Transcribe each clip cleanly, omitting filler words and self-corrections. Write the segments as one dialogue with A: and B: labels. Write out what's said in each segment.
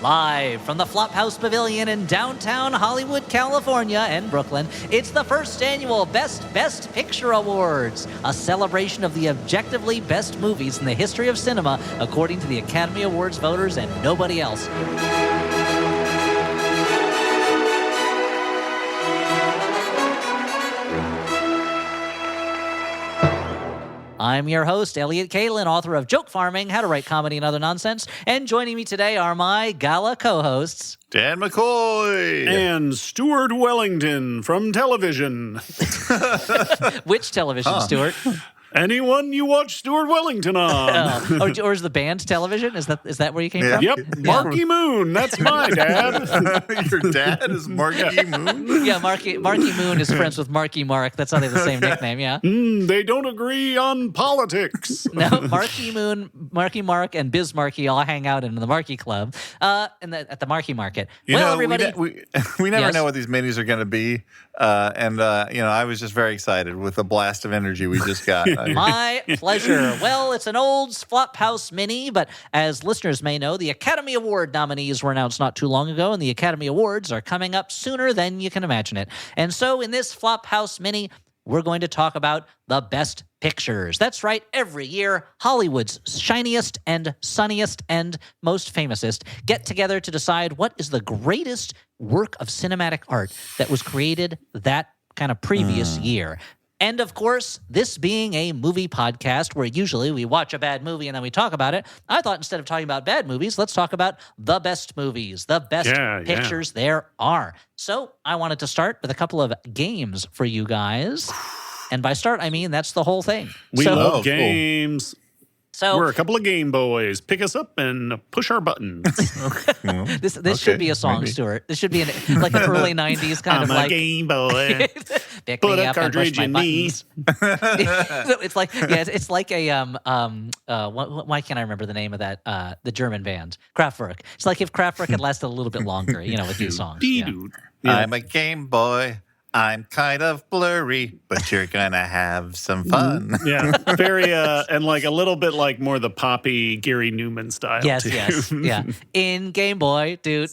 A: Live from the Flophouse Pavilion in downtown Hollywood, California, and Brooklyn, it's the first annual Best Picture Awards, a celebration of the objectively best movies in the history of cinema, according to the Academy Awards voters and nobody else. I'm your host, Elliott Kalin, author of Joke Farming, How to Write Comedy and Other Nonsense. And joining me today are my gala co-hosts,
B: Dan McCoy.
C: And Stuart Wellington from television.
A: Which television, Stuart?
C: Anyone you watch Stuart Wellington on.
A: Or is the band television? Is that where you came from?
C: Yep, Marky Moon. That's my dad.
B: Your dad is Marky Moon?
A: Yeah, Marky Moon is friends with Marky Mark. That's how they have the same nickname, yeah.
C: They don't agree on politics.
A: No, Marky Moon, Marky Mark, and Biz Marky all hang out in the Marky Club at the Marky Market. Everybody...
B: We never know what these minis are going to be. I was just very excited with the blast of energy we just got.
A: My pleasure. Well, it's an old Flophouse mini, but as listeners may know, the Academy Award nominees were announced not too long ago, and the Academy Awards are coming up sooner than you can imagine it. And so in this Flophouse mini, we're going to talk about the best pictures. That's right. Every year, Hollywood's shiniest and sunniest and most famousest get together to decide what is the greatest work of cinematic art that was created that kind of previous year. And of course, this being a movie podcast where usually we watch a bad movie and then we talk about it, I thought instead of talking about bad movies, let's talk about the best movies, the best pictures there are. So I wanted to start with a couple of games for you guys. And by start, I mean that's the whole thing.
C: We love games.
A: So
C: we're a couple of Game Boys. Pick us up and push our buttons.
A: This should be a song, maybe. Stuart. This should be like an early 90s kind
C: I'm
A: of like...
C: Game Boy.
A: Pick
C: Put
A: me
C: a
A: up
C: cartridge
A: and push my
C: in me.
A: So it's like, it's like a, why can't I remember the name of that, the German band? Kraftwerk. It's like if Kraftwerk had lasted a little bit longer, with these songs.
C: Yeah.
B: I'm a Game Boy. I'm kind of blurry, but you're going to have some fun.
C: Yeah, very, and like a little bit like more the poppy Gary Newman style.
A: Yes,
C: too.
A: yes, yeah. In Game Boy, do.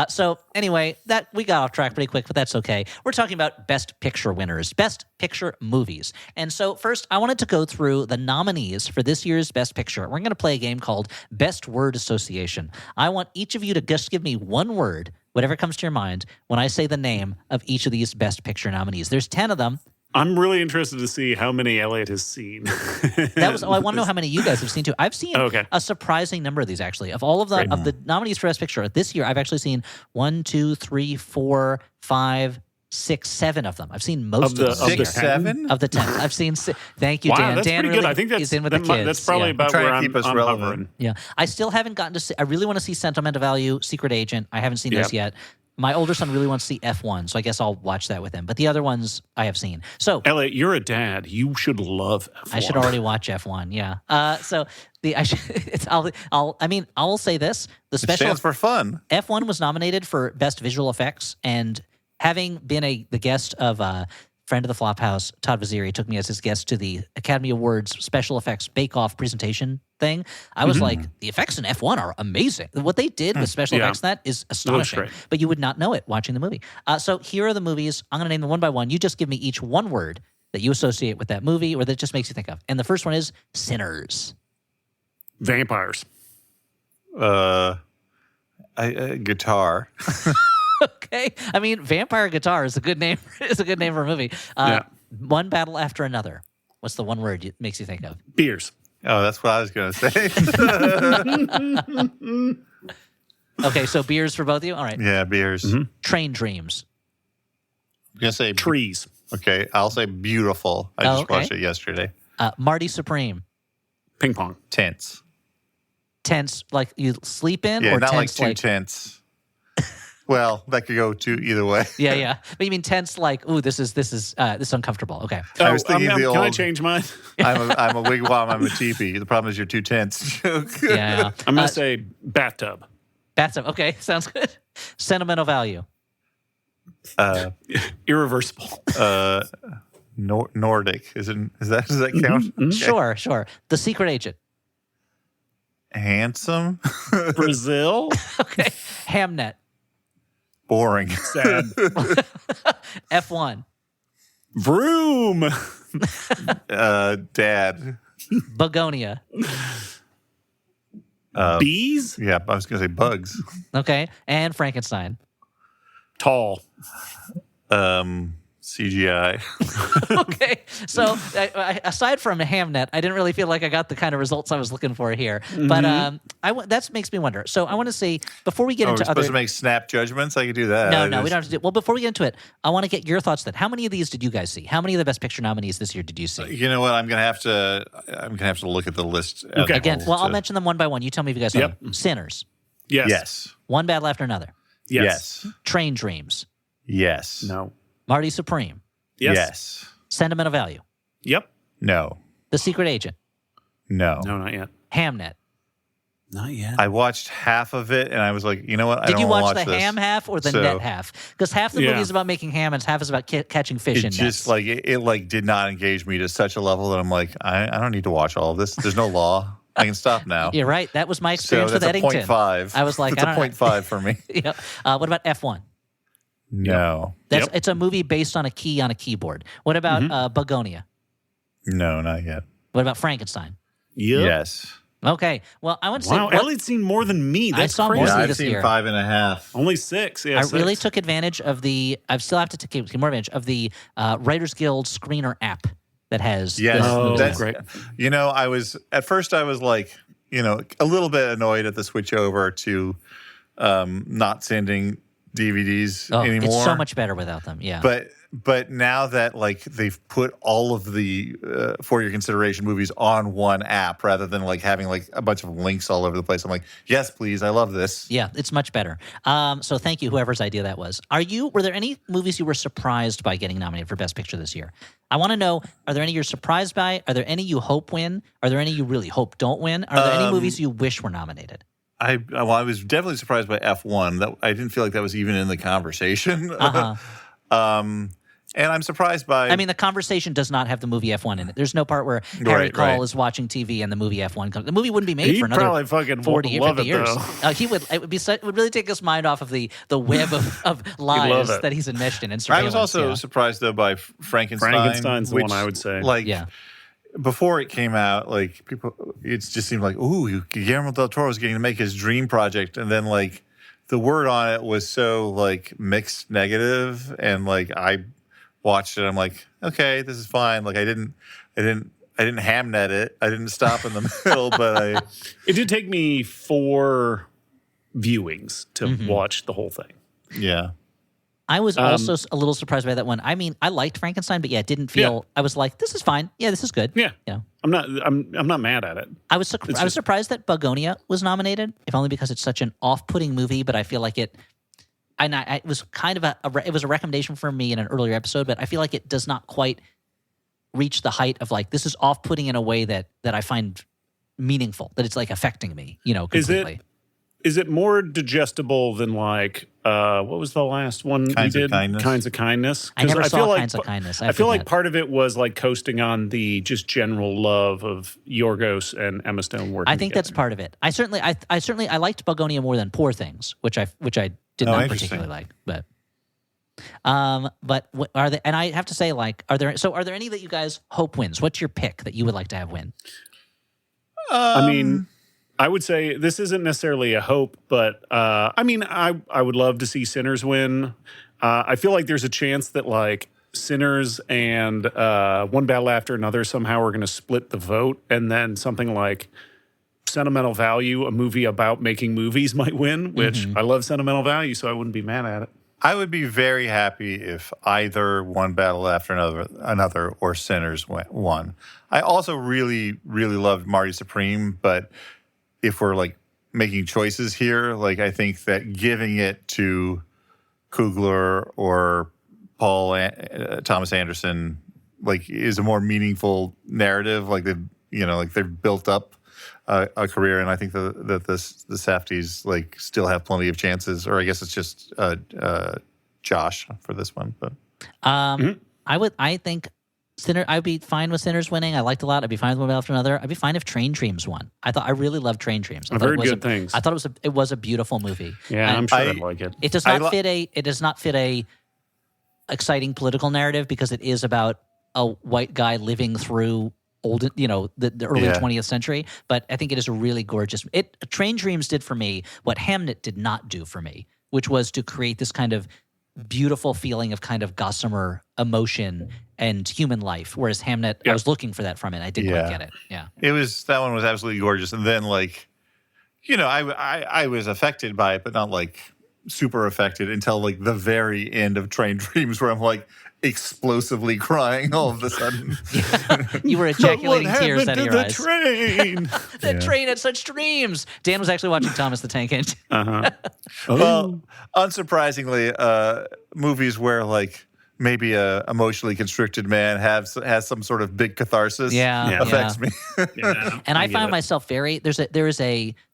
A: So anyway, that we got off track pretty quick, but that's okay. We're talking about Best Picture winners, Best Picture movies. And so first, I wanted to go through the nominees for this year's Best Picture. We're going to play a game called Best Word Association. I want each of you to just give me one word, whatever comes to your mind, when I say the name of each of these Best Picture nominees. There's 10 of them.
C: I'm really interested to see how many Elliott has seen.
A: I want to know how many you guys have seen too. I've seen a surprising number of these actually. Of all of the nominees for Best Picture this year, I've actually seen 1, 2, 3, 4, 5, 6, 7 of them. I've seen most of them.
B: 6, 7
A: of the 10. I've seen. Thank you, Dan.
C: That's
A: Dan
C: pretty
A: really
C: good. I think
A: is in with the kids.
C: That's probably about where I'm
B: relevant.
C: hovering.
A: Yeah, I still haven't gotten to see. I really want to see Sentimental Value, Secret Agent. I haven't seen those yet. My older son really wants to see F1, so I guess I'll watch that with him. But the other ones I have seen. So,
C: Elliott, you're a dad. You should love F1.
A: I should already watch F1. Yeah. I'll say this: the special
B: stands for fun.
A: F1 was nominated for Best Visual Effects, and having been the guest of friend of the Flophouse, Todd Vaziri, took me as his guest to the Academy Awards Special Effects Bake Off presentation thing. I was like, the effects in F1 are amazing. What they did with special effects in that is astonishing. But you would not know it watching the movie. So here are the movies. I'm going to name them one by one. You just give me each one word that you associate with that movie or that just makes you think of. And the first one is Sinners.
C: Vampires.
B: Guitar.
A: Okay. I mean, Vampire Guitar is a good name. Is a good name for a movie. One Battle After Another. What's the one word it makes you think of?
C: Beers.
B: Oh, that's what I was going to say.
A: Okay, so beers for both of you? All right.
B: Yeah, beers.
A: Train Dreams.
B: I'm going to say
C: trees.
B: Okay, I'll say beautiful. I just watched it yesterday.
A: Marty Supreme.
C: Ping pong.
B: Tense.
A: Tense, like you sleep in?
B: Yeah,
A: or
B: not
A: tense,
B: like too tense. Well, that could go either way.
A: Yeah. But you mean tense like, ooh, this is uncomfortable. Okay.
B: I was thinking the old,
C: can I change mine?
B: I'm a wigwam, I'm a teepee. The problem is you're too tense joke.
A: Yeah.
C: I'm going to say bathtub.
A: Bathtub. Okay, sounds good. Sentimental Value.
C: Irreversible.
B: Nordic. Does that count?
A: Okay. Sure. The Secret Agent.
B: Handsome.
C: Brazil.
A: Okay. Hamnet.
B: Boring.
C: Sad.
A: F1.
C: Vroom.
B: Dad.
A: Begonia.
C: Bees.
B: Yeah, I was going to say bugs.
A: Okay. And Frankenstein.
C: Tall.
B: CGI.
A: Okay. So aside from Hamnet, I didn't really feel like I got the kind of results I was looking for here. But that makes me wonder. So I want to say, before we get
B: We're
A: into
B: supposed
A: other...
B: to make snap judgments? I could do that.
A: No, we don't have to do... Well, before we get into it, I want to get your thoughts then. How many of these did you guys see? How many of the Best Picture nominees this year did you see?
B: You know what? I'm gonna have to look at the list.
C: Okay.
A: Again, well, I'll mention them one by one. You tell me if you guys saw them. Sinners.
C: Yes.
B: Yes.
A: One Bad After Another.
C: Yes.
A: Train Dreams.
B: Yes.
C: No.
A: Marty Supreme.
C: Yes.
B: Yes.
A: Sentimental Value.
C: Yep.
B: No.
A: The Secret Agent.
B: No.
C: No, not yet.
A: Hamnet.
C: Not yet.
B: I watched half of it and I was like, you know what? I
A: Did
B: don't
A: you
B: wanna
A: watch the
B: this.
A: ham half or the
B: So-
A: net half? Because half the movie is about making ham and half is about catching fish in
B: It
A: nets.
B: just like it like did not engage me to such a level that I'm like, I don't need to watch all of this. There's no law. I can stop now.
A: You're right. That was my
B: So
A: experience with
B: that's a
A: Eddington.
B: 0.5.
A: I was like,
B: that's
A: I
B: a
A: don't
B: 0.5 for me.
A: Yeah. What about F1?
B: No.
A: It's a movie based on a key on a keyboard. What about Begonia?
B: No, not yet.
A: What about Frankenstein?
C: Yep.
B: Yes.
A: Okay. Well, I want to say
C: Wow, Elliott's seen more than me. That's
A: saw more
C: crazy.
A: than
B: Yeah,
A: you
B: I've
A: this
B: seen
A: year.
B: 5.5.
C: Only 6. Yeah,
A: I
C: 6.
A: really took advantage of the. I still have to take more advantage of the Writers Guild screener app that has.
B: Yes,
A: this movie.
B: that's
C: great.
B: You know, at first I was like, you know, a little bit annoyed at the switch over to not sending DVDs anymore.
A: It's so much better without them. Yeah.
B: But now that like they've put all of the for your consideration movies on one app rather than like having like a bunch of links all over the place, I'm like, yes, please, I love this.
A: Yeah, it's much better. So thank you, whoever's idea that was. Were there any movies you were surprised by getting nominated for Best Picture this year? I want to know, are there any you're surprised by? Are there any you hope win? Are there any you really hope don't win? Are there any movies you wish were nominated?
B: I was definitely surprised by F1. That I didn't feel like that was even in the conversation. And I'm surprised by.
A: I mean, the conversation does not have the movie F1 in it. There's no part where Harry Cole is watching TV and the movie F1 comes. The movie wouldn't be made for another
C: probably fucking
A: 40 or
C: love
A: 50
C: it,
A: years.
C: though.
A: He would. It would really take his mind off of the web of lies that he's enmeshed in. And
B: I was
A: surveillance,
B: also surprised though by Frankenstein.
C: Frankenstein's the
B: which,
C: one I would say.
B: Like,
A: yeah.
B: before it came out, like people, it just seemed like, ooh, Guillermo del Toro was getting to make his dream project, and then like the word on it was so like mixed negative, and like I watched it, I'm like, okay, this is fine. Like I didn't hamnet it. I didn't stop in the middle, but
C: It did take me 4 viewings to watch the whole thing.
B: yeah.
A: I was also a little surprised by that one. I mean, I liked Frankenstein, but yeah, it didn't feel. I was like, this is fine. Yeah, this is good.
C: Yeah.
A: You know.
C: I'm not mad at it.
A: I was surprised that Begonia was nominated, if only because it's such an off-putting movie. But I feel like it. It was kind of it was a recommendation for me in an earlier episode, but I feel like it does not quite reach the height of like this is off-putting in a way that I find meaningful, that it's like affecting me, completely.
C: Is it more digestible than like what was the last one
B: Kinds
C: we
B: of
C: did?
B: Kindness.
C: Kinds of Kindness.
A: I never saw
C: feel
A: Kinds of Kindness.
C: I feel like part of it was like coasting on the just general love of Yorgos and Emma Stone working.
A: I think that's part of it. I certainly liked Begonia more than Poor Things, which I did not
B: interesting.
A: particularly like, but what are they? And I have to say, like, are there any that you guys hope wins? What's your pick that you would like to have win?
C: I mean, I would say this isn't necessarily a hope, but I mean, I would love to see Sinners win. I feel like there's a chance that like Sinners and One Battle After Another somehow are going to split the vote, and then something like Sentimental Value, a movie about making movies, might win. Which I love Sentimental Value, so I wouldn't be mad at it.
B: I would be very happy if either One Battle After Another or Sinners won. I also really, really loved Marty Supreme, but if we're like making choices here, like I think that giving it to Coogler or Thomas Anderson like is a more meaningful narrative. Like they've built up a career, and I think that the Safdies like still have plenty of chances. Or I guess it's just Josh for this one. But
A: I think I'd be fine with Sinners winning. I liked a lot. I'd be fine with one after another. I'd be fine if Train Dreams won. I really loved Train Dreams.
C: I've heard good things.
A: I thought it was a beautiful movie.
C: Yeah, I'm sure I'd like it.
A: It does not fit a exciting political narrative because it is about a white guy living through the early 20th century. But I think it is a really gorgeous. Train Dreams did for me what Hamnet did not do for me, which was to create this kind of beautiful feeling of kind of gossamer emotion and human life, whereas Hamnet, I was looking for that from it. I didn't quite get it. Yeah,
B: that one was absolutely gorgeous. And then I was affected by it, but not like super affected until like the very end of Train Dreams, where I'm like explosively crying all of a sudden.
A: You were ejaculating tears out of your eyes.
C: Train.
A: That train had such dreams. Dan was actually watching Thomas the Tank Engine.
B: Well, unsurprisingly, movies where like maybe a emotionally constricted man has some sort of big catharsis affects me.
A: And I find myself there is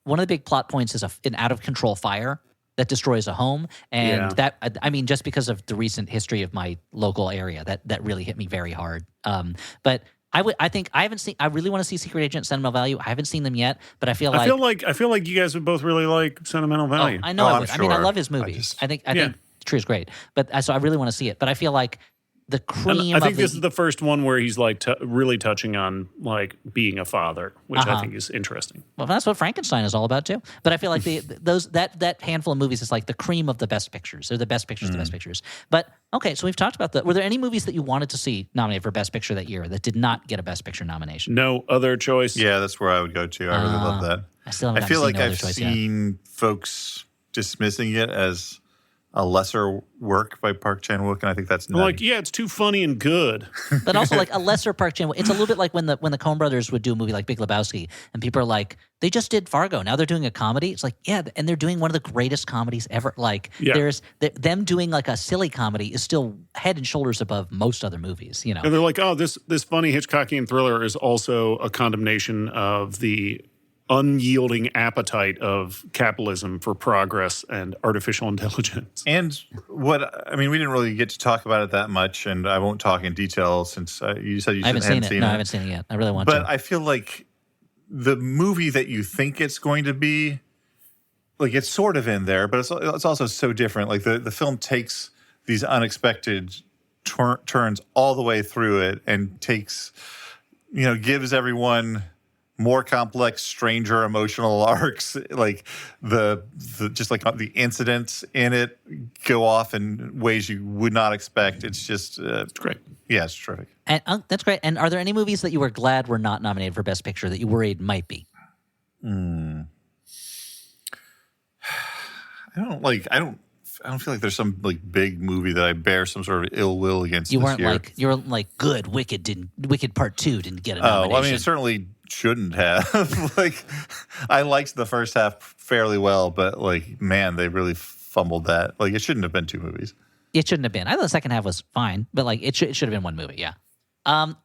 A: one of the big plot points is an out of control fire that destroys a home, and that just because of the recent history of my local area, that really hit me very hard. But I really want to see Secret Agent, Sentimental Value. I haven't seen them yet, but I feel like
C: you guys would both really like Sentimental Value.
A: I know I would. Sure. I think I love his movies. I think True is great, but so I really want to see it. But I feel like the cream.
C: I think this is the first one where he's like really touching on like being a father, which I think is interesting.
A: Well, that's what Frankenstein is all about too. But I feel like that handful of movies is like the cream of the best pictures. They're the best pictures, the best pictures. But okay, so we've talked about that. Were there any movies that you wanted to see nominated for Best Picture that year that did not get a Best Picture nomination?
C: No other choice.
B: Yeah, that's where I would go to. I really love that.
A: I feel like
B: I've seen folks dismissing it as a lesser work by Park Chan-wook, and I think that's nutty.
C: Like, it's too funny and good.
A: But also, like, a lesser Park Chan-wook. It's a little bit like when the Coen brothers would do a movie like Big Lebowski, and people are like, they just did Fargo. Now they're doing a comedy. It's like, and they're doing one of the greatest comedies ever. Like, them doing like a silly comedy is still head and shoulders above most other movies, And
C: they're like, this funny Hitchcockian thriller is also a condemnation of the unyielding appetite of capitalism for progress and artificial intelligence.
B: And we didn't really get to talk about it that much, and I won't talk in detail since you said you haven't seen it.
A: No, I haven't seen it yet. I really want to.
B: But I feel like the movie that you think it's going to be, like, it's sort of in there, but it's also so different. Like, the film takes these unexpected turns all the way through it and gives everyone more complex, stranger emotional arcs. Like the incidents in it go off in ways you would not expect. It's just
C: it's great.
B: Yeah, it's terrific.
A: And that's great. And are there any movies that you were glad were not nominated for Best Picture that you worried might be?
B: I don't feel like there's some like big movie that I bear some sort of ill will against. You weren't
A: like good. Wicked Part 2 didn't get a nomination.
B: Well, I mean, it certainly shouldn't have. Like, I liked the first half fairly well, but like, man, they really fumbled that. Like, it shouldn't have been 2 movies.
A: It shouldn't have been. I thought the second half was fine, but like, it should have been 1 movie. Yeah.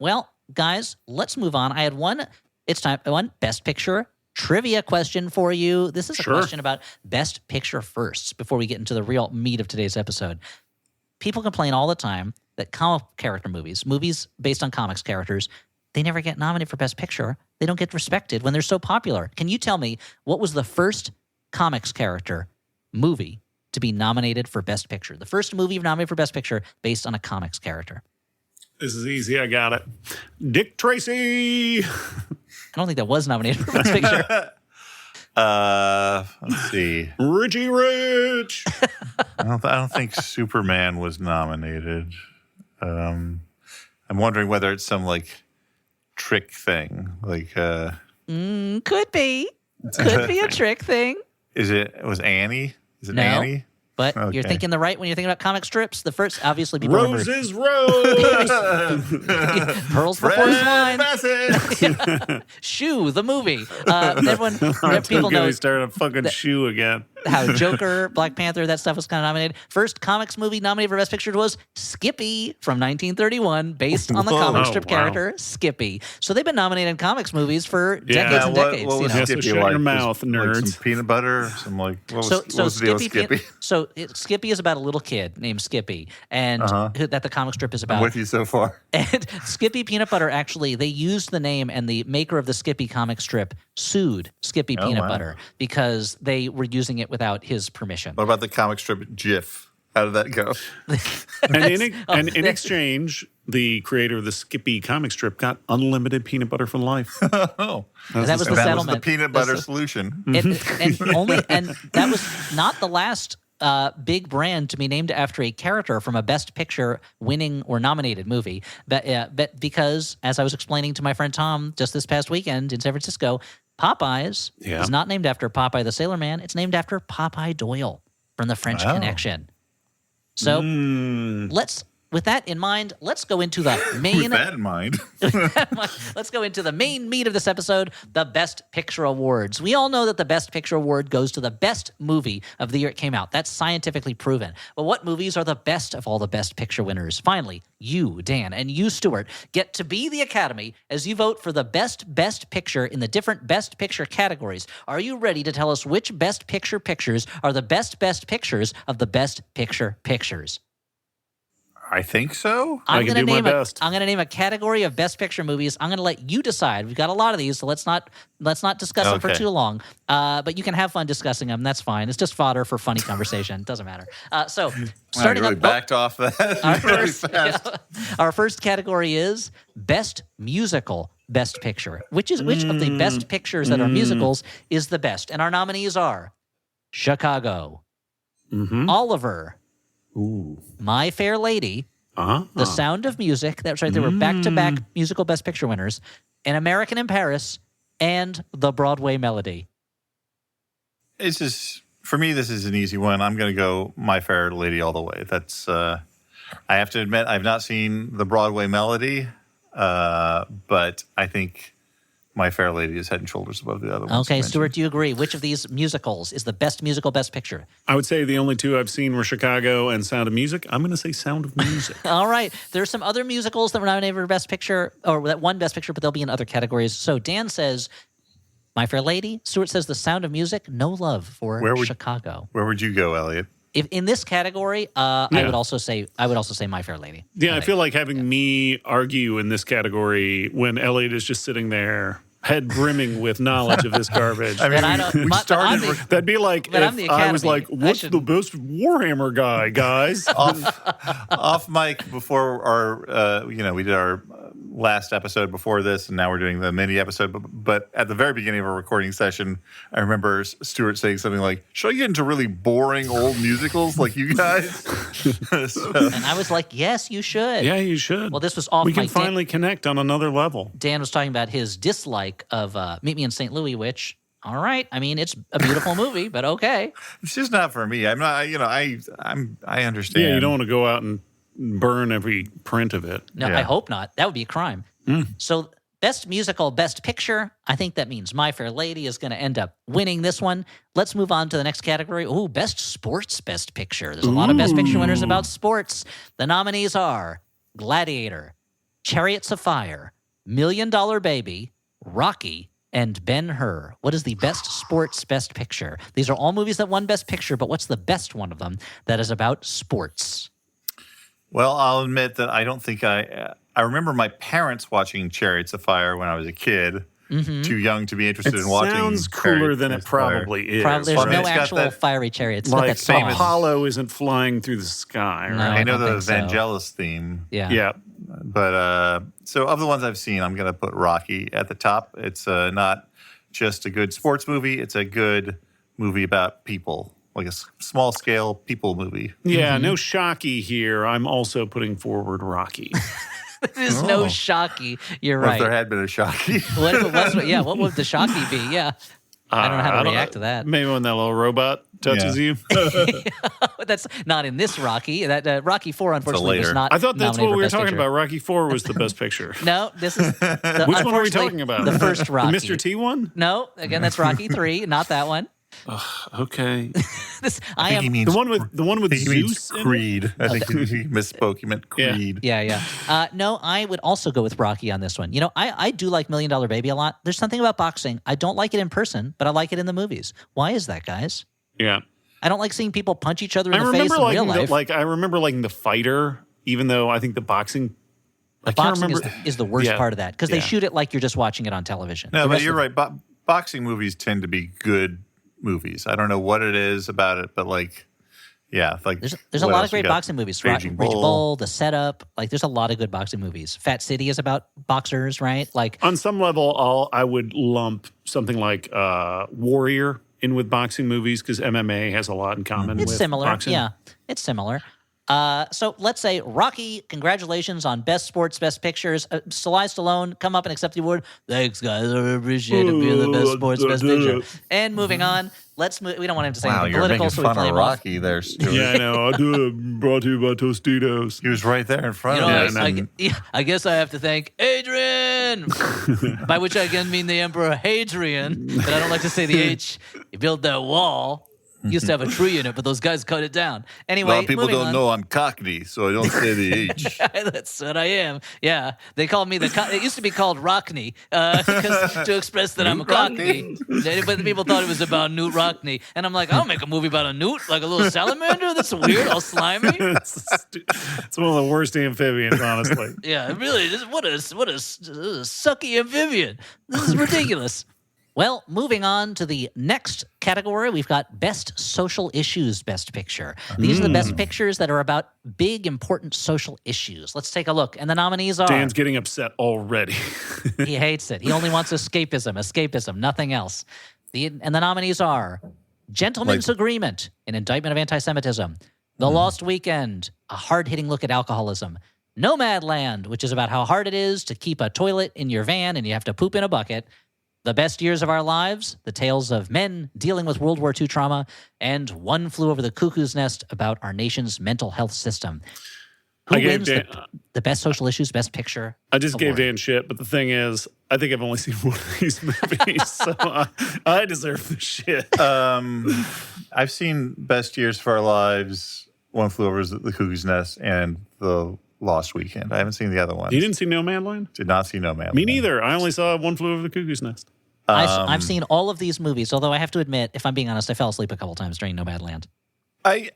A: Well, guys, let's move on. I had one Best Picture trivia question for you. This is a question about Best Picture firsts before we get into the real meat of today's episode. People complain all the time that comic character movies based on comics characters, they never get nominated for Best Picture. They don't get respected when they're so popular. Can you tell me what was the first comics character movie to be nominated for Best Picture? The first movie nominated for Best Picture based on a comics character.
C: This is easy. I got it. Dick Tracy.
A: I don't think that was nominated for Best Picture.
B: Let's see.
C: Richie Rich.
B: I don't think Superman was nominated. I'm wondering whether it's some like trick thing. Like
A: could be a trick thing.
B: Was Annie? Is it
A: no.
B: Annie?
A: But you're thinking when you're thinking about comic strips, the first, obviously, people
C: Rose
A: remember.
C: is Rose.
A: Pearls before swine. Shoe, the movie. People know.
C: He started a fucking shoe again.
A: how Joker, Black Panther, that stuff was kind of nominated. First comics movie nominated for Best Picture was Skippy from 1931, based on the comic strip character Skippy. So they've been nominated in comics movies for decades and decades.
B: What was Skippy
C: shut
B: like?
C: your mouth, nerds.
B: Like some peanut butter, some like what was the deal with Skippy?
A: Skippy is about a little kid named Skippy, and that the comic strip is about.
B: I'm with you so far.
A: And Skippy Peanut Butter, actually, they used the name, and the maker of the Skippy comic strip sued Skippy Peanut Butter because they were using it without his permission.
B: What about the comic strip GIF? How did that go?
C: And in exchange, the creator of the Skippy comic strip got unlimited peanut butter for life.
A: That was the settlement.
B: That was the peanut butter solution.
A: And that was not the last big brand to be named after a character from a Best Picture winning or nominated movie. But because, as I was explaining to my friend Tom just this past weekend in San Francisco, Popeyes is not named after Popeye the Sailor Man. It's named after Popeye Doyle from the French Connection. So with that in mind, let's go into the main.
B: With that in mind,
A: let's go into the main meat of this episode: the Best Picture awards. We all know that the Best Picture award goes to the best movie of the year it came out. That's scientifically proven. But what movies are the best of all the Best Picture winners? Finally, you, Dan, and you, Stuart, get to be the Academy as you vote for the Best Picture in the different Best Picture categories. Are you ready to tell us which Best Picture pictures are the best pictures of the Best Picture pictures?
B: I think so.
C: I can do my best.
A: I'm going to name a category of Best Picture movies. I'm going to let you decide. We've got a lot of these, so let's not discuss them for too long. But you can have fun discussing them. That's fine. It's just fodder for funny conversation. Doesn't matter. So starting
B: really backed off that really fast.
A: Our first category is Best Musical Best Picture. Which of the best pictures that are musicals is the best? And our nominees are Chicago, Oliver, My Fair Lady, The Sound of Music. That's right. There were back-to-back musical Best Picture winners. An American in Paris, and The Broadway Melody.
B: It's just, for me, this is an easy one. I'm going to go My Fair Lady all the way. That's, I have to admit, I've not seen The Broadway Melody, but I think My Fair Lady is head and shoulders above the other ones.
A: Okay, Stuart, do you agree? Which of these musicals is the best musical Best Picture?
C: I would say the only two I've seen were Chicago and Sound of Music. I'm going to say Sound of Music.
A: All right. There's some other musicals that were nominated for Best Picture, or that won Best Picture, but they'll be in other categories. So Dan says My Fair Lady. Stuart says The Sound of Music. No love for Chicago.
B: Where would you go, Elliott?
A: If in this category, I would also say My Fair Lady.
C: Yeah, I feel like having me argue in this category when Elliott is just sitting there, head brimming with knowledge of this garbage.
B: I mean, we started.
C: That'd be like if I was like, "What's the best Warhammer guy, guys?"
B: off mic before our, we did our last episode before this, and now we're doing the mini episode. But at the very beginning of our recording session, I remember Stuart saying something like, "Should I get into really boring old musicals like you guys?"
A: And I was like, "Yes, you should."
C: Yeah, you should.
A: Well, this was off.
C: We can finally connect on another level.
A: Dan was talking about his dislike of Meet Me in St. Louis, which, all right, I mean, it's a beautiful movie, but okay.
B: It's just not for me. I'm not, I understand.
C: Yeah, you don't want to go out and burn every print of it.
A: No, I hope not. That would be a crime. So Best Musical, Best Picture, I think that means My Fair Lady is going to end up winning this one. Let's move on to the next category. Ooh, Best Sports Best Picture. There's a lot of Best Picture winners about sports. The nominees are Gladiator, Chariots of Fire, $1 Million Baby, Rocky, and Ben-Hur. What is the Best Sports Best Picture? These are all movies that won Best Picture, but what's the best one of them that is about sports?
B: Well, I'll admit that I don't think I remember my parents watching Chariots of Fire when I was a kid. Too young to be interested in watching.
C: It sounds cooler than it probably is.
A: There's no actual fiery chariots.
C: Like Apollo isn't flying through the sky, right?
A: No,
B: I know the Vangelis theme.
A: Yeah.
B: But so of the ones I've seen, I'm going to put Rocky at the top. It's not just a good sports movie. It's a good movie about people, like a small scale people movie.
C: Yeah, no Shocky here. I'm also putting forward Rocky.
A: There's no Shocky. You're
B: What
A: right.
B: if there had been a Shocky?
A: What if it was? Yeah, what would the Shocky be? Yeah. I don't know how to react to that.
C: Maybe when that little robot touches you.
A: That's not in this Rocky. That Rocky 4, unfortunately, was not.
C: I thought that's what we were talking
A: picture.
C: about. Rocky 4 was the best picture.
A: No, this is.
C: Which one are we talking about?
A: The first Rocky.
C: The Mr. T one?
A: No, again, that's Rocky 3, not that one.
C: Okay.
A: I
B: He
A: am.
B: means,
C: The one with
B: he means
C: Zeus in it?
B: Creed. I think he misspoke. He meant Creed.
A: Yeah. No, I would also go with Rocky on this one. I do like Million Dollar Baby a lot. There's something about boxing. I don't like it in person, but I like it in the movies. Why is that, guys?
C: Yeah.
A: I don't like seeing people punch each other in the face in real life.
C: I remember liking the fighter, even though I think the boxing. I can't
A: Boxing
C: remember.
A: is the worst part of that because they shoot it like you're just watching it on television.
B: No,
A: The
B: but
A: rest
B: you're
A: of-
B: right. Boxing movies tend to be good movies. I don't know what it is about it, but like
A: There's a
B: what
A: lot
B: else
A: of great
B: you got?
A: boxing movies.
B: Raging
A: Raging
B: Bull.
A: Bull, The Setup. Like, there's a lot of good boxing movies. Fat City is about boxers, right? Like,
C: On some level, I would lump something like Warrior in with boxing movies because MMA has a lot in common
A: it's
C: with
A: similar.
C: boxing.
A: Yeah, it's similar. So let's say Rocky, congratulations on Best Sports, Best Pictures. Sly Stallone, come up and accept the award. Thanks, guys. I appreciate it being the Best Sports, Best Picture. And moving on, let's move. We don't want him to say
B: Wow,
A: anything
B: you're
A: political,
B: making
A: so we
B: fun
A: play
B: of
A: him off.
B: Rocky there, Stuart.
C: Yeah, I know. I do it. Brought to you by Tostitos.
B: He was right there in front
A: You
B: of
A: know,
B: us.
A: I guess I have to thank Adrian, by which I again mean the Emperor Hadrian, but I don't like to say the H. He built that wall. He used to have a tree in it, but those guys cut it down.
B: A
A: Anyway,
B: lot of people
A: moving
B: don't
A: on.
B: know I'm Cockney, so I don't say the H.
A: That's what I am. Yeah, they called me it used to be called Rockney because to express that I'm a
B: Newt
A: Cockney. But the people thought it was about Newt Rockney, and I'm like, I'll make a movie about a newt, like a little salamander. That's weird. All slimy.
C: It's one of the worst amphibians, honestly.
A: Yeah, really. What a sucky amphibian. This is ridiculous. Well, moving on to the next category, we've got Best Social Issues Best Picture. These are the best pictures that are about big, important social issues. Let's take a look. And the nominees are...
C: Dan's getting upset already.
A: He hates it. He only wants escapism, nothing else. And the nominees are Gentleman's Agreement, an indictment of anti-Semitism. The Lost Weekend, a hard-hitting look at alcoholism. Nomadland, which is about how hard it is to keep a toilet in your van and you have to poop in a bucket. The Best Years of Our Lives, the tales of men dealing with World War II trauma, and One Flew Over the Cuckoo's Nest about our nation's mental health system. Who wins the Best Social Issues, Best Picture?
C: I just gave
A: award?
C: Dan shit, but the thing is, I think I've only seen one of these movies, so I deserve the shit.
B: I've seen Best Years for Our Lives, One Flew Over the Cuckoo's Nest, and The Lost Weekend. I haven't seen the other one.
C: You didn't see Nomadland?
B: Did not see Nomadland.
C: Me neither. I only saw One Flew Over the Cuckoo's Nest.
A: I've seen all of these movies, although I have to admit, if I'm being honest, I fell asleep a couple times during Nomadland.
B: I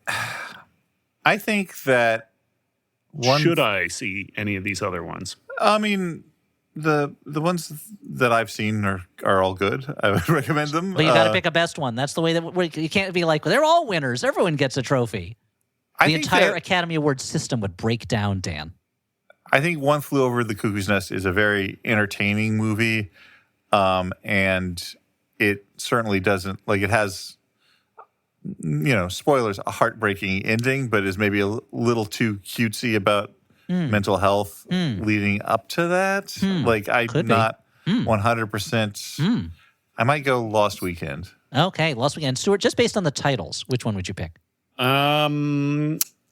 B: think that
C: Should I see any of these other ones?
B: I mean, the ones that I've seen are all good. I would recommend them.
A: But you got to pick a best one. That's the way that you can't be like, well, they're all winners. Everyone gets a trophy. The entire Academy Award system would break down, Dan.
B: I think One Flew Over the Cuckoo's Nest is a very entertaining movie, and it certainly doesn't it has, spoilers, a heartbreaking ending, but is maybe a little too cutesy about mental health leading up to that. I'm not 100%. I might go Lost Weekend.
A: Okay, Lost Weekend. Stuart, just based on the titles, which one would you pick?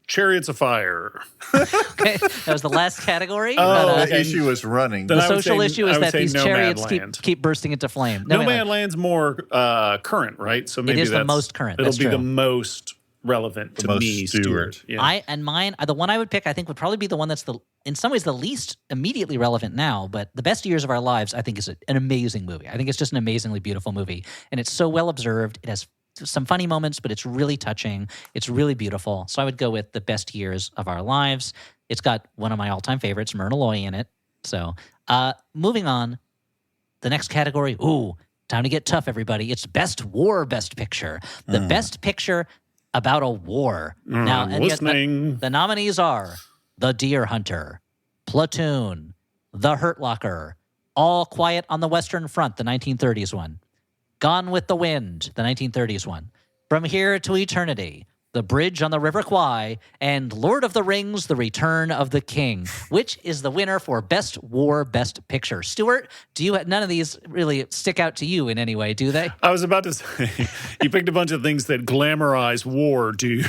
C: Chariots of Fire.
A: Okay, that was the last category.
B: The issue was running.
A: The social issue is that these chariots
C: Nomadland.
A: keep bursting into flame.
C: Nomadland's more current, right? So maybe
A: is the most current.
C: It'll
A: That's
C: be
A: true.
C: the most relevant to
B: most
C: me, Stuart. Yeah.
A: Mine, the one I would pick, I think, would probably be the one that's in some ways the least immediately relevant now. But The Best Years of Our Lives, I think, is an amazing movie. I think it's just an amazingly beautiful movie, and it's so well observed. It has some funny moments, but it's really touching. It's really beautiful. So I would go with The Best Years of Our Lives. It's got one of my all-time favorites, Myrna Loy, in it. So moving on, the next category. Ooh, time to get tough, everybody. It's Best War, Best Picture. The Best Picture about a war. Now, and yet
C: listening.
A: the nominees are The Deer Hunter, Platoon, The Hurt Locker, All Quiet on the Western Front, the 1930s one, Gone with the Wind, the 1930s one, From Here to Eternity, The Bridge on the River Kwai, and Lord of the Rings, The Return of the King. Which is the winner for Best War, Best Picture? Stuart, none of these really stick out to you in any way, do they?
C: I was about to say, you picked a bunch of things that glamorize war, dude.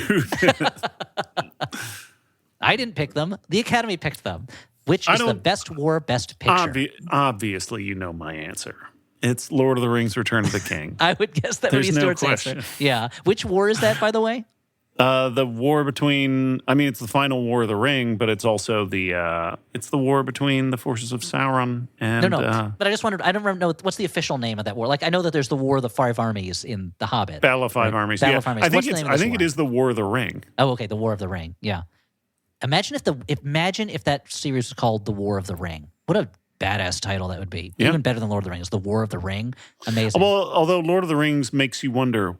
A: I didn't pick them. The Academy picked them. Which is the Best War, Best Picture?
C: Obviously, you know my answer. It's Lord of the Rings: Return of the King.
A: I would guess that would be
C: There's no
A: Stuart's answer.
C: question.
A: Yeah. Which war is that, by the way?
C: The war between, I mean, it's the final War of the Ring, but it's also it's the war between the forces of Sauron and...
A: No. But I just wondered, I don't know, what's the official name of that war? Like, I know that there's the War of the Five Armies in The Hobbit.
C: Battle of Five Armies.
A: Battle
C: Yeah.
A: of Five Armies.
C: I think,
A: What's the name of this
C: it
A: war?
C: is the War of the Ring.
A: Oh, okay, the War of the Ring. Yeah. Imagine if that series was called The War of the Ring. What a badass title that would be.
C: Yeah.
A: Even better than Lord of the Rings. The War of the Ring. Amazing.
C: Well, although Lord of the Rings makes you wonder,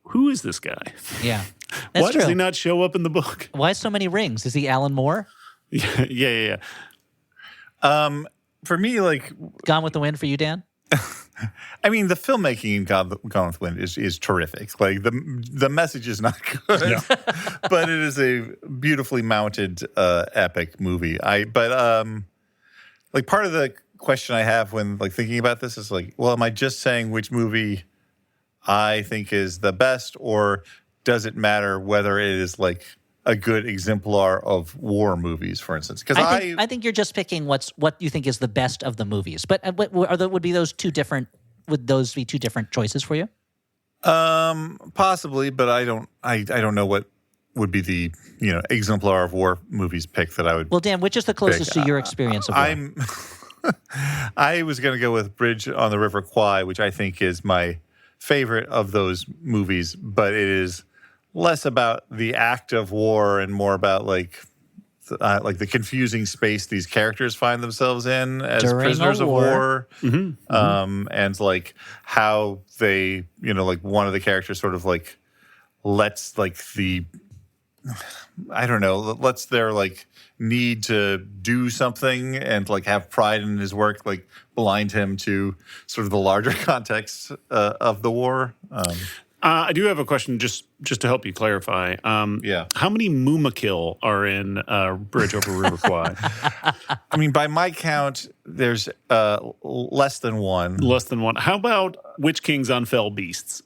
C: who is this guy?
A: Yeah. That's
C: Why
A: true.
C: does he not show up in the book?
A: Why so many rings? Is he Alan Moore?
C: Yeah.
B: For me, like,
A: Gone with the Wind for you, Dan?
B: I mean, the filmmaking in Gone with the Wind is terrific. Like the message is not good, but it is a beautifully mounted epic movie. Like part of the question I have when like thinking about this is like, well, am I just saying which movie I think is the best, or does it matter whether it is like a good exemplar of war movies, for instance? Because
A: I think you're just picking what you think is the best of the movies. But would those be two different choices for you?
B: Possibly, but I don't know what would be the exemplar of war movies pick that I would.
A: Well, Dan, which is the closest to your experience of war?
B: I was going to go with Bridge on the River Kwai, which I think is my favorite of those movies, but it is less about the act of war and more about like the confusing space these characters find themselves in as
A: During
B: prisoners
A: a
B: of
A: war.
B: war, and like how they, like one of the characters sort of like lets like lets their like need to do something and like have pride in his work like blind him to sort of the larger context of the war.
C: I do have a question just to help you clarify.
B: Yeah.
C: How many Mumakil are in Bridge over River Kwai?
B: I mean, by my count, there's less than one.
C: Less than one. How about Witch Kings on Fell Beasts?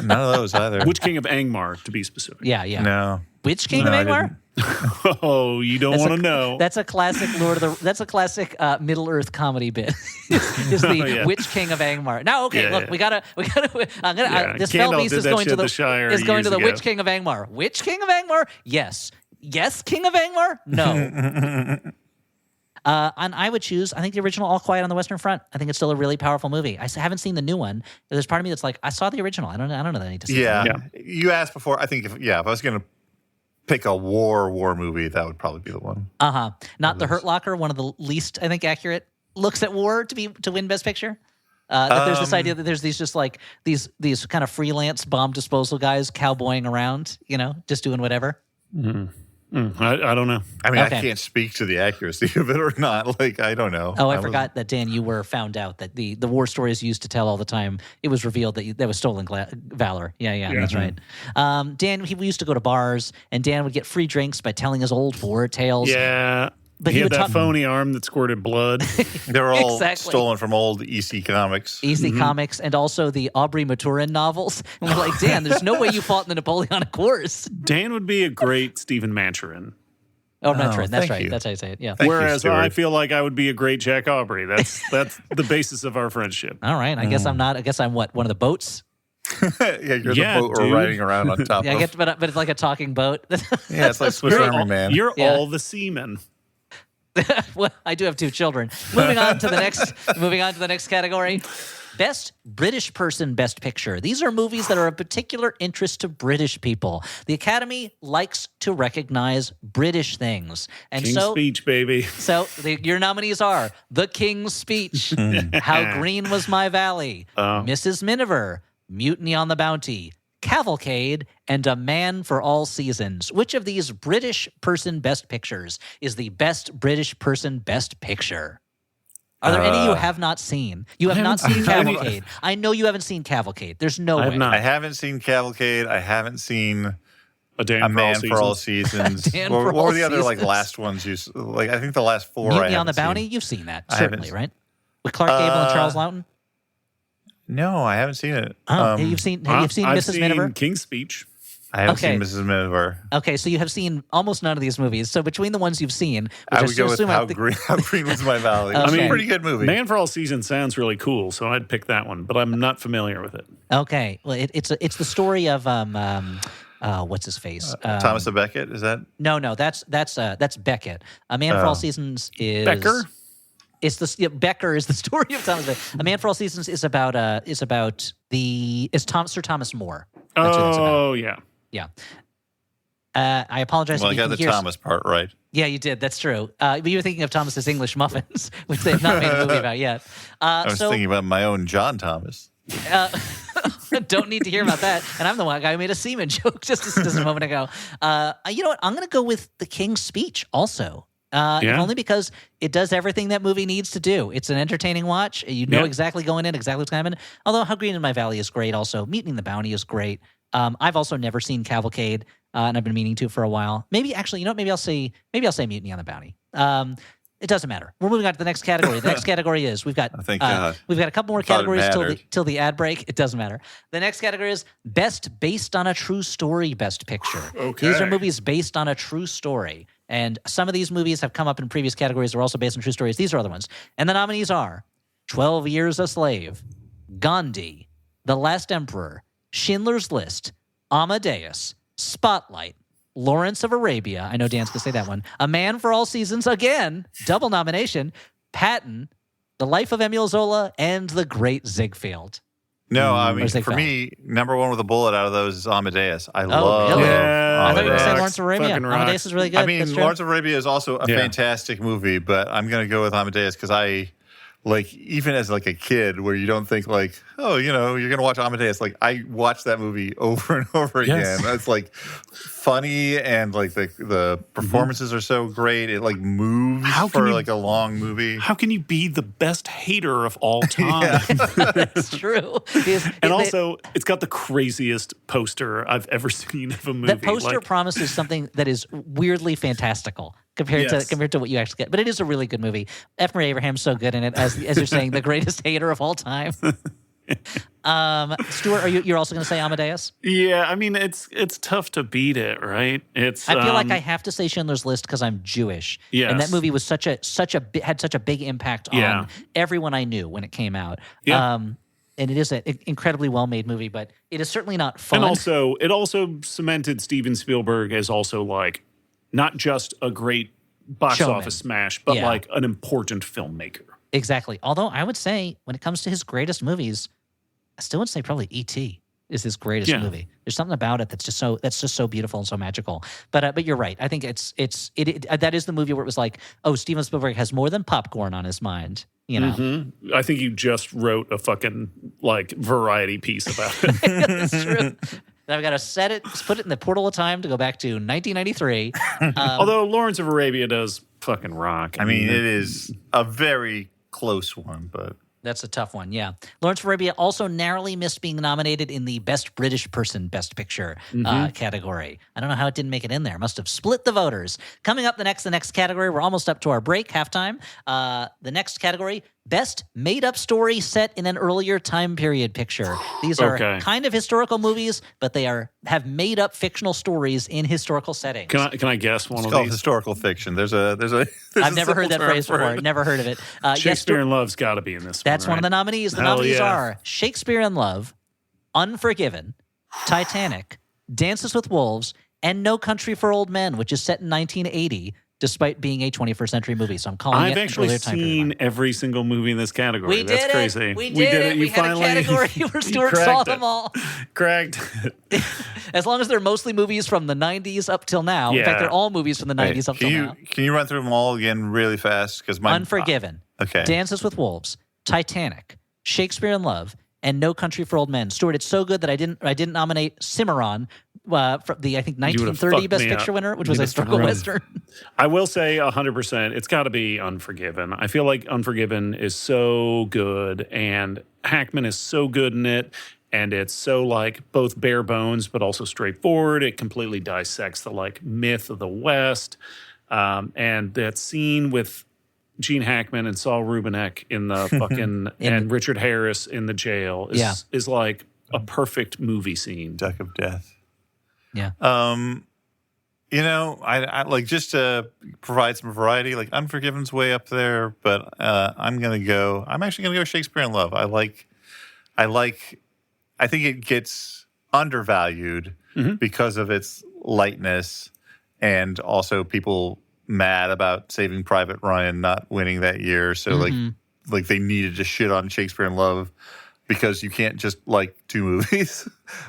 B: None of those either.
C: Witch King of Angmar, to be specific.
A: Yeah.
B: No.
A: Which King
B: No,
A: of
B: I
A: Angmar?
B: didn't.
C: Oh, you don't want to know.
A: That's a classic That's a classic Middle Earth comedy bit. is the
C: Yeah.
A: Witch King of Angmar? Now, okay,
C: Yeah,
A: look,
C: yeah.
A: we gotta. This
C: Gandalf
A: fell beast
C: did
A: is
C: that
A: going
C: shit
A: to
C: at
A: the
C: the Shire
A: is going to
C: years
A: the
C: ago.
A: Witch King of Angmar. Witch King of Angmar? Yes, King of Angmar? No. And I would choose. I think the original All Quiet on the Western Front. I think it's still a really powerful movie. I haven't seen the new one. There's part of me that's like, I saw the original. I don't know that I need to see.
B: Yeah.
A: it.
B: You asked before. I think if I was going to pick a war movie, that would probably be the one.
A: Not The Hurt Locker, one of the least, I think, accurate looks at war to win Best Picture. That there's this idea that there's these just like these kind of freelance bomb disposal guys cowboying around, just doing whatever.
C: I don't know.
B: I mean,
A: Okay.
B: I can't speak to the accuracy of it or not. Like, I don't know.
A: Oh, I forgot that, Dan, you were found out that the war stories you used to tell all the time, it was revealed that was stolen valor. Yeah, that's right. Dan, we used to go to bars, and Dan would get free drinks by telling his old war tales.
C: Yeah.
A: But
C: he
A: he
C: had
A: would
C: that
A: talk-
C: phony arm that squirted blood.
B: They were all
A: Exactly.
B: stolen from old EC Comics.
A: Easy Comics, and also the Aubrey Maturin novels. And we're like, Dan, there's no way you fought in the Napoleonic Wars.
C: Dan would be a great Stephen Maturin.
A: Oh, Maturin, that's
B: thank
A: right.
B: you.
A: That's how you say it, yeah.
B: Thank you,
C: Whereas
B: Stuart.
C: I feel like I would be a great Jack Aubrey. That's the basis of our friendship.
A: All right, I guess I'm not. I guess I'm one of the boats?
B: Yeah, you're
C: Yeah,
B: the boat we're
C: dude.
B: riding around on top
A: Yeah,
B: of.
A: but it's like a talking boat.
B: Yeah, it's like Swiss Army Man.
C: You're
A: Yeah.
C: all the seamen.
A: Well, I do have two children. Moving on to the next category. Best British Person Best Picture. These are movies that are of particular interest to British people. The Academy likes to recognize British things. And
C: King's
A: so
C: Speech, baby.
A: your nominees are The King's Speech, How Green Was My Valley, Mrs. Miniver, Mutiny on the Bounty, Cavalcade, and A Man for All Seasons. Which of these British Person Best Pictures is the best British Person Best Picture? Are there any you have not seen? You have not seen Cavalcade. I know you haven't seen Cavalcade. There's no way.
C: I have not.
B: I haven't seen Cavalcade. I haven't seen
C: A
B: Man for All Seasons.
A: Dan
B: What
A: for
B: what
A: All
B: were the other like
A: Seasons.
B: last ones? I think the last four.
A: Mutiny
B: I
A: on the
B: haven't seen.
A: Bounty? You've seen that,
B: I
A: certainly,
B: haven't-
A: right? With Clark Gable and Charles Loughton?
B: No, I haven't seen it.
A: Oh, you've seen
C: I've
A: Mrs.
C: seen
A: Miniver?
C: King's Speech.
B: I haven't
A: Okay.
B: seen Mrs. Miniver.
A: Okay, so you have seen almost none of these movies. So between the ones you've seen, which
B: I would
A: still
B: go with
A: assume
B: How Green Was My Valley. It's
A: Okay.
B: a pretty good movie.
C: Man for All Seasons sounds really cool, so I'd pick that one, but I'm not familiar with it.
A: Okay, well, it's the story of what's his face?
B: Thomas A. Beckett, is that?
A: No, that's Beckett. A Man for All Seasons is
C: Becker?
A: It's Becker is the story of Thomas Beckett. A Man for All Seasons is about Sir Thomas More. That's who that's about.
C: Oh, yeah.
A: Yeah. I apologize.
B: Well, I
A: if you
B: got
A: can
B: the
A: hear
B: Thomas part right.
A: Yeah, you did. That's true. But you were thinking of Thomas's English Muffins, which they have not made a movie about yet.
B: I was thinking about my own John Thomas.
A: Don't need to hear about that. And I'm the one guy who made a semen joke just a moment ago. You know what? I'm going to go with The King's Speech also. Only because it does everything that movie needs to do. It's an entertaining watch. You know exactly going in, exactly what's happening. Although How Green in My Valley is great also. Meeting the Bounty is great. I've also never seen Cavalcade, and I've been meaning to for a while. Maybe actually, you know what? Maybe I'll say Mutiny on the Bounty. It doesn't matter. We're moving on to the next category. The next category is we've got
B: thank God.
A: We've got a couple more
B: Thought it
A: categories
B: mattered.
A: till the ad break. It doesn't matter. The next category is Best Based on a True Story Best Picture.
C: Okay.
A: These are movies based on a true story. And some of these movies have come up in previous categories. They're also based on true stories. These are other ones. And the nominees are 12 Years a Slave, Gandhi, The Last Emperor, Schindler's List, Amadeus, Spotlight, Lawrence of Arabia. I know Dan's going to say that one. A Man for All Seasons, again, double nomination. Patton, The Life of Emile Zola, and The Great Ziegfeld.
B: No, I mean,
A: Or Ziegfeld.
B: for me, number one with a bullet out of those is Amadeus. I love
A: really?
C: Yeah,
A: I thought you were going to say
C: Amadeus.
A: Lawrence of Arabia.
C: Fucking rocks.
A: Amadeus is really good.
B: I mean,
A: That's true.
B: Lawrence of Arabia is also a
C: Yeah.
B: fantastic movie, but I'm going to go with Amadeus because I, like, even as like a kid where you don't think like, oh, you know, you're going to watch Amadeus. Like, I watched that movie over and over
C: Yes.
B: again. It's like funny and like the performances are so great. It like moves
C: How can
B: for
C: you-
B: like a long movie.
C: How can you be the best hater of all time?
A: That's true.
C: And also, it's got the craziest poster I've ever seen of a movie.
A: that poster
C: Like,
A: promises something that is weirdly fantastuart
C: Yes.
A: to what you actually get. But it is a really good movie. F. Murray Abraham's so good in it, as you're saying, the greatest hater of all time. Stuart, you're also going to say Amadeus?
C: yeah, I mean, it's tough to beat it, right? It's.
A: I feel like I have to say Schindler's List because I'm Jewish,
C: Yes.
A: and that movie was had such a big impact
C: Yeah.
A: on everyone I knew when it came out.
C: Yeah.
A: And it is an incredibly well made movie, but it is certainly not fun.
C: And also, it also cemented Steven Spielberg as also like not just a great box
A: Showman.
C: office smash, but
A: Yeah.
C: like an important filmmaker.
A: Exactly. Although I would say when it comes to his greatest movies, I still would say probably E.T. is his greatest
C: Yeah.
A: movie. There's something about it that's just so beautiful and so magical. But you're right. I think that is the movie where it was like, oh, Steven Spielberg has more than popcorn on his mind. You know,
C: Mhm. I think you just wrote a fucking like variety piece about it.
A: that's true. Then I've got to put it in the portal of time to go back to 1993.
C: Although Lawrence of Arabia does fucking rock.
B: I mean, it is a very close one, but
A: That's a tough one, yeah. Lawrence of Arabia also narrowly missed being nominated in the Best British Person Best Picture category. I don't know how it didn't make it in there. Must have split the voters. Coming up, the next category. We're almost up to our break, halftime. The next category, Best Made-Up Story Set in an Earlier Time Period Picture. These are
C: Okay.
A: kind of historical movies, but they have made-up fictional stories in historical settings.
C: Can I guess one
B: it's
C: of
B: called
C: these?
B: historical fiction. There's a
A: I've never heard that phrase before. Never heard of it. Yes,
C: Shakespeare in Love's got to be in this.
A: that's
C: one
A: one of the
C: right?
A: nominees. The
C: Hell
A: nominees
C: yeah.
A: are Shakespeare in Love, Unforgiven, Titanic, Dances with Wolves, and No Country for Old Men, which is set in 1980, despite being a 21st century movie. So I'm calling
C: I've
A: it an
C: actually
A: earlier time period.
C: seen every single movie in this category.
A: We
C: That's
A: did
C: crazy.
A: it. We did it.
C: You
A: We had
C: finally
A: a category where
C: you
A: Stuart saw
C: cracked
A: them
C: it.
A: all.
C: Cracked.
A: As long as they're mostly movies from the 90s up till now. In fact,
C: Yeah.
A: they're all movies from the 90s up till now.
B: Can you run through them all again really fast? Because my
A: Unforgiven,
B: Okay.
A: Dances with Wolves, Titanic, Shakespeare in Love, and No Country for Old Men. Stuart, it's so good that I didn't nominate Cimarron for the I think
C: You would've
A: 1930
C: fucked
A: Best
C: me
A: Picture
C: up.
A: winner, which was
C: You'd
A: a
C: have
A: historical
C: thrown-
A: western.
C: I will say 100%. It's got to be Unforgiven. I feel like Unforgiven is so good, and Hackman is so good in it, and it's so like both bare bones but also straightforward. It completely dissects the like myth of the West, and that scene with Gene Hackman and Saul Rubinek in the fucking and Richard Harris in the jail is like a perfect movie scene.
B: Duck of Death.
A: Yeah.
B: I like just to provide some variety. Like Unforgiven's way up there, but I'm actually gonna go Shakespeare in Love. I think it gets undervalued because of its lightness, and also people mad about Saving Private Ryan not winning that year. So like they needed to shit on Shakespeare in Love because you can't just like two movies.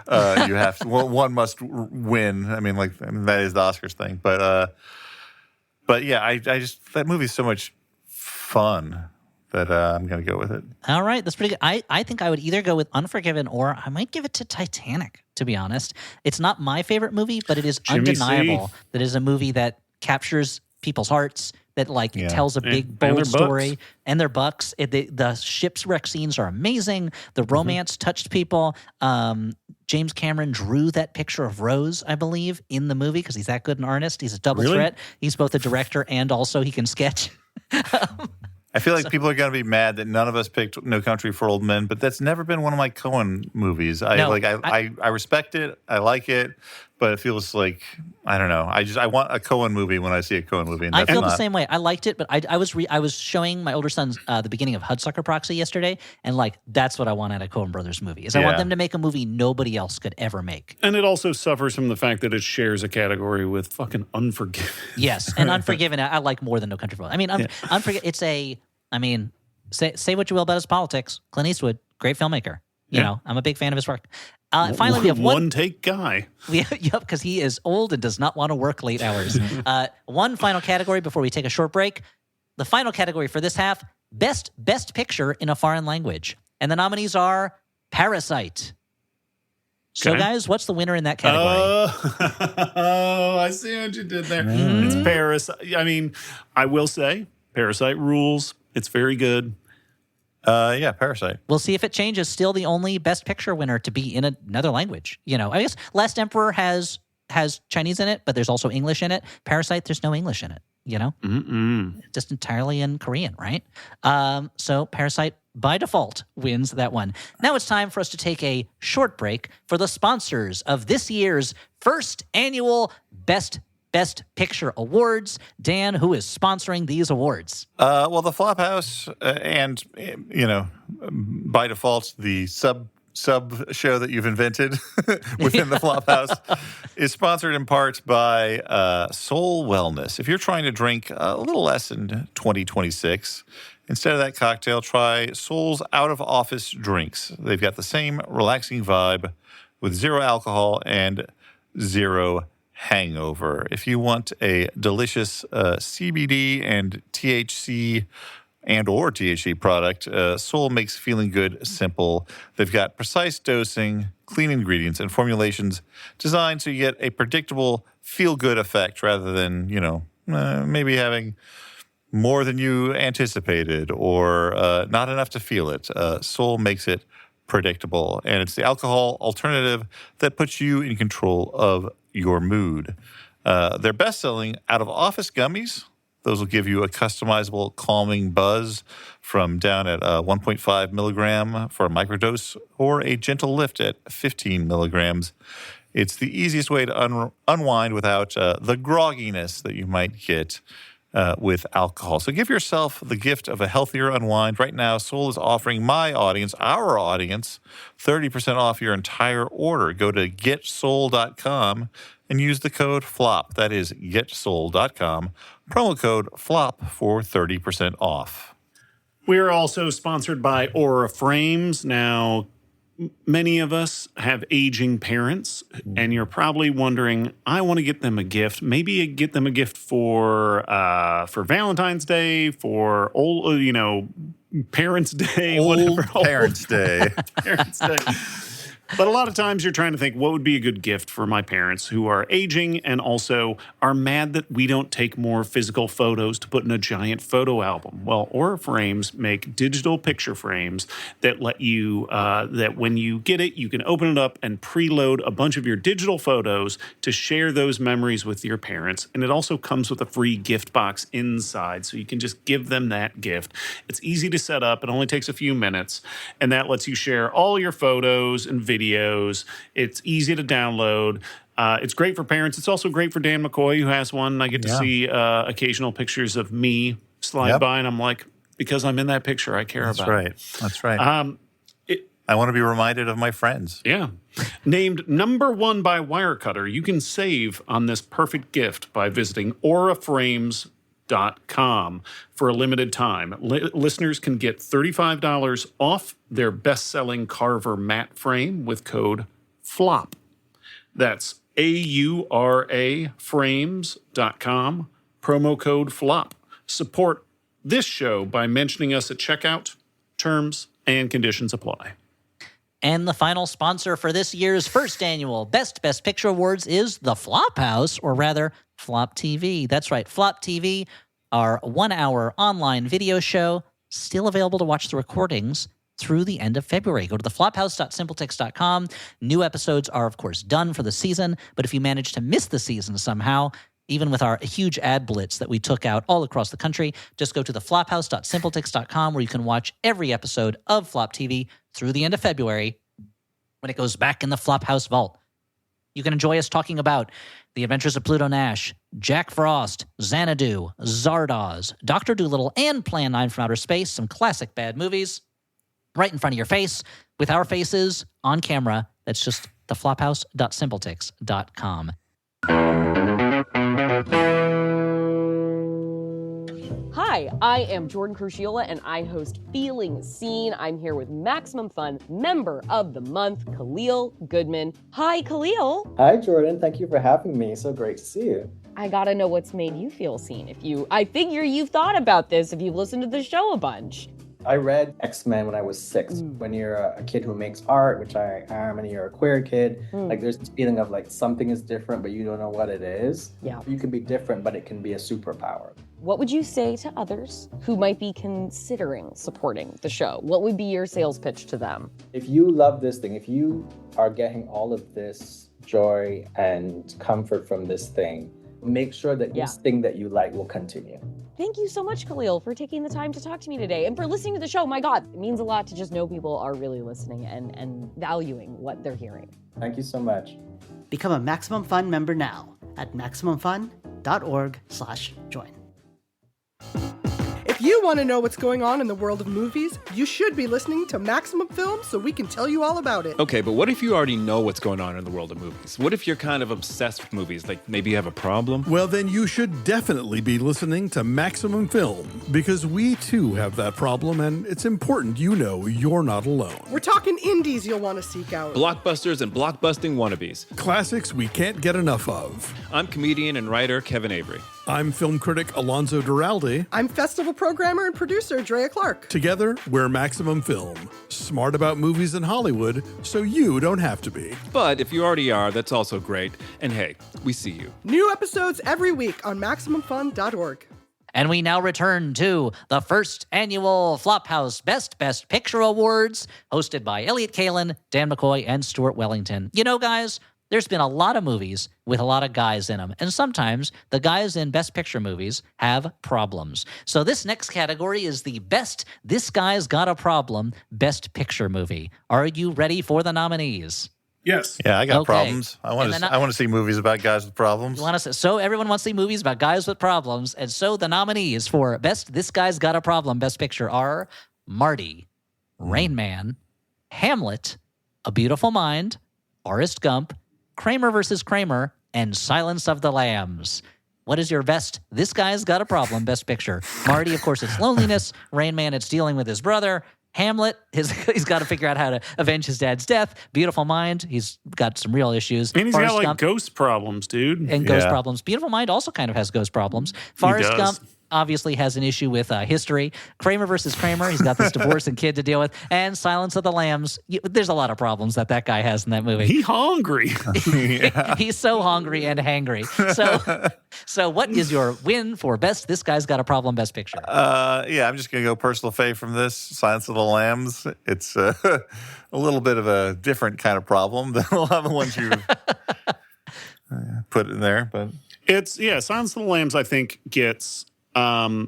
B: You have to, one must win. I mean, that is the Oscars thing. But yeah, I just that movie is so much fun that I'm going to go with it.
A: All right, that's pretty good. I think I would either go with Unforgiven or I might give it to Titanic, to be honest. It's not my favorite movie, but it is undeniable that it is a movie that captures people's hearts, that tells a big, bold story, and their bucks. The shipwreck scenes are amazing. The romance touched people. James Cameron drew that picture of Rose, I believe, in the movie because he's that good an artist. He's a double threat. He's both a director and also he can sketch.
B: I feel like people are going to be mad that none of us picked No Country for Old Men, but that's never been one of my Coen movies. I respect it. I like it, but it feels like, I don't know. I want a Coen movie when I see a Coen movie. And
A: I feel the same way. I liked it, but I was showing my older son the beginning of Hudsucker Proxy yesterday, and that's what I want out of Coen Brothers movie. I want them to make a movie nobody else could ever make.
C: And it also suffers from the fact that it shares a category with fucking Unforgiven.
A: Yes, and Unforgiven I like more than No Country for Old Men. I mean, Unforgiven. It's say what you will about his politics. Clint Eastwood, great filmmaker. You know, I'm a big fan of his work. Finally, we have
C: one take guy.
A: Yep, because he is old and does not want to work late hours. One final category before we take a short break. The final category for this half: best picture in a foreign language, and the nominees are Parasite. So, guys, what's the winner in that category?
C: Oh, I see what you did there. It's Parasite. I mean, I will say, Parasite rules. It's very good.
B: Yeah, Parasite.
A: We'll see if it changes. Still the only best picture winner to be in another language. I guess Last Emperor has Chinese in it, but there's also English in it. Parasite, there's no English in it. Just entirely in Korean, right? So Parasite by default wins that one. Now it's time for us to take a short break for the sponsors of this year's first annual Best Picture Awards. Dan, who is sponsoring these awards?
B: Well, the Flophouse and, by default, the sub show that you've invented within the Flophouse is sponsored in part by Soul Wellness. If you're trying to drink a little less in 2026, instead of that cocktail, try Soul's out-of-office drinks. They've got the same relaxing vibe with zero alcohol and zero hangover. If you want a delicious CBD and THC or THC product, Soul makes feeling good simple. They've got precise dosing, clean ingredients, and formulations designed so you get a predictable feel-good effect rather than, maybe having more than you anticipated or not enough to feel it. Soul makes it predictable, and it's the alcohol alternative that puts you in control of your mood. Their best-selling out-of-office gummies, those will give you a customizable calming buzz from down at 1.5 milligram for a microdose or a gentle lift at 15 milligrams. It's the easiest way to unwind without the grogginess that you might get with alcohol. So give yourself the gift of a healthier unwind. Right now, Soul is offering our audience, 30% off your entire order. Go to getsoul.com and use the code FLOP. That is getsoul.com. Promo code FLOP for 30% off.
C: We are also sponsored by Aura Frames. Now, many of us have aging parents, and you're probably wondering, I want to get them a gift. Maybe get them a gift for Valentine's Day, for Parents' Day, whatever.
B: Parents' Day.
C: Parents' Day. But a lot of times you're trying to think, what would be a good gift for my parents who are aging and also are mad that we don't take more physical photos to put in a giant photo album? Well, Aura Frames make digital picture frames that let you, that when you get it, you can open it up and preload a bunch of your digital photos to share those memories with your parents. And it also comes with a free gift box inside, so you can just give them that gift. It's easy to set up. It only takes a few minutes, and that lets you share all your photos and videos videos. It's easy to download. It's great for parents. It's also great for Dan McCoy, who has one. I get to see occasional pictures of me slide by, and I'm like, because I'm in that picture, I care about it.
B: That's right. I want to be reminded of my friends.
C: Yeah. Named number 1 by Wirecutter, you can save on this perfect gift by visiting auraframes.com for a limited time. Listeners can get $35 off their best-selling Carver matte frame with code FLOP. That's AURA frames.com, promo code FLOP. Support this show by mentioning us at checkout. Terms and conditions apply.
A: And the final sponsor for this year's first annual Best Picture Awards is the Flophouse, or rather, Flop TV. That's right, Flop TV, our 1-hour online video show, still available to watch the recordings through the end of February. Go to theflophouse.simpletix.com. New episodes are, of course, done for the season, but if you manage to miss the season somehow, even with our huge ad blitz that we took out all across the country, just go to theflophouse.simpletix.com where you can watch every episode of Flop TV through the end of February when it goes back in the Flophouse vault. You can enjoy us talking about The Adventures of Pluto Nash, Jack Frost, Xanadu, Zardoz, Dr. Dolittle, and Plan 9 from Outer Space, some classic bad movies right in front of your face with our faces on camera. That's just theflophouse.simpletix.com.
D: Hi, I am Jordan Crucchiola, and I host Feeling Seen. I'm here with Maximum Fun Member of the Month, Khalil Goodman. Hi, Khalil.
E: Hi, Jordan. Thank you for having me. So great to see you.
D: I gotta know what's made you feel seen. I figure you've thought about this if you've listened to the show a bunch.
E: I read X-Men when I was 6. When you're a kid who makes art, which I am, and you're a queer kid, like there's this feeling of like something is different, but you don't know what it is.
D: Yeah.
E: You can be different, but it can be a superpower.
D: What would you say to others who might be considering supporting the show? What would be your sales pitch to them?
E: If you love this thing, if you are getting all of this joy and comfort from this thing, make sure that this thing that you like will continue.
D: Thank you so much, Khalil, for taking the time to talk to me today and for listening to the show. My God, it means a lot to just know people are really listening and valuing what they're hearing.
E: Thank you so much.
F: Become a Maximum Fun member now at MaximumFun.org/join.
G: If you want to know what's going on in the world of movies, you should be listening to Maximum Film so we can tell you all about it.
H: Okay, but what if you already know what's going on in the world of movies? What if you're kind of obsessed with movies, like maybe you have a problem?
I: Well, then you should definitely be listening to Maximum Film, because we too have that problem, and it's important you know you're not alone.
G: We're talking indies you'll want to seek out.
H: Blockbusters and blockbusting wannabes.
I: Classics we can't get enough of.
H: I'm comedian and writer Kevin Avery.
I: I'm film critic Alonzo Duralde.
G: I'm festival programmer and producer Drea Clark.
I: Together, we're Maximum Film. Smart about movies in Hollywood, so you don't have to be.
H: But if you already are, that's also great. And hey, we see you.
G: New episodes every week on MaximumFun.org.
A: And we now return to the first annual Flophouse Best Picture Awards, hosted by Elliott Kalin, Dan McCoy, and Stuart Wellington. You know, guys, there's been a lot of movies with a lot of guys in them, and sometimes the guys in Best Picture movies have problems. So this next category is the Best This Guy's Got a Problem Best Picture Movie. Are you ready for the nominees?
C: Yes.
B: Yeah, I got
A: Okay.
B: problems. I want to see movies about guys with problems.
A: You want to? So everyone wants to see movies about guys with problems, and so the nominees for Best This Guy's Got a Problem Best Picture are Marty, Rain Man, Hamlet, A Beautiful Mind, Forrest Gump, Kramer versus Kramer, and Silence of the Lambs. What is your best This Guy's Got a Problem Best Picture? Marty, of course, it's loneliness. Rain Man, it's dealing with his brother. Hamlet, he's got to figure out how to avenge his dad's death. Beautiful Mind, he's got some real issues.
C: And he's
A: Forrest
C: got like
A: Gump,
C: ghost problems, dude.
A: and ghost problems. Beautiful Mind also kind of has ghost problems. Forrest
C: does.
A: Gump obviously has an issue with history. Kramer versus Kramer, he's got this divorce and kid to deal with. And Silence of the Lambs, there's a lot of problems that guy has in that movie.
C: He hungry.
A: He's so hungry and hangry. So what is your win for Best This Guy's Got a Problem Best Picture?
B: Yeah, I'm just going to go personal fave from this. Silence of the Lambs. It's a little bit of a different kind of problem than a lot of the ones you've put in there. But
C: Silence of the Lambs, I think, gets I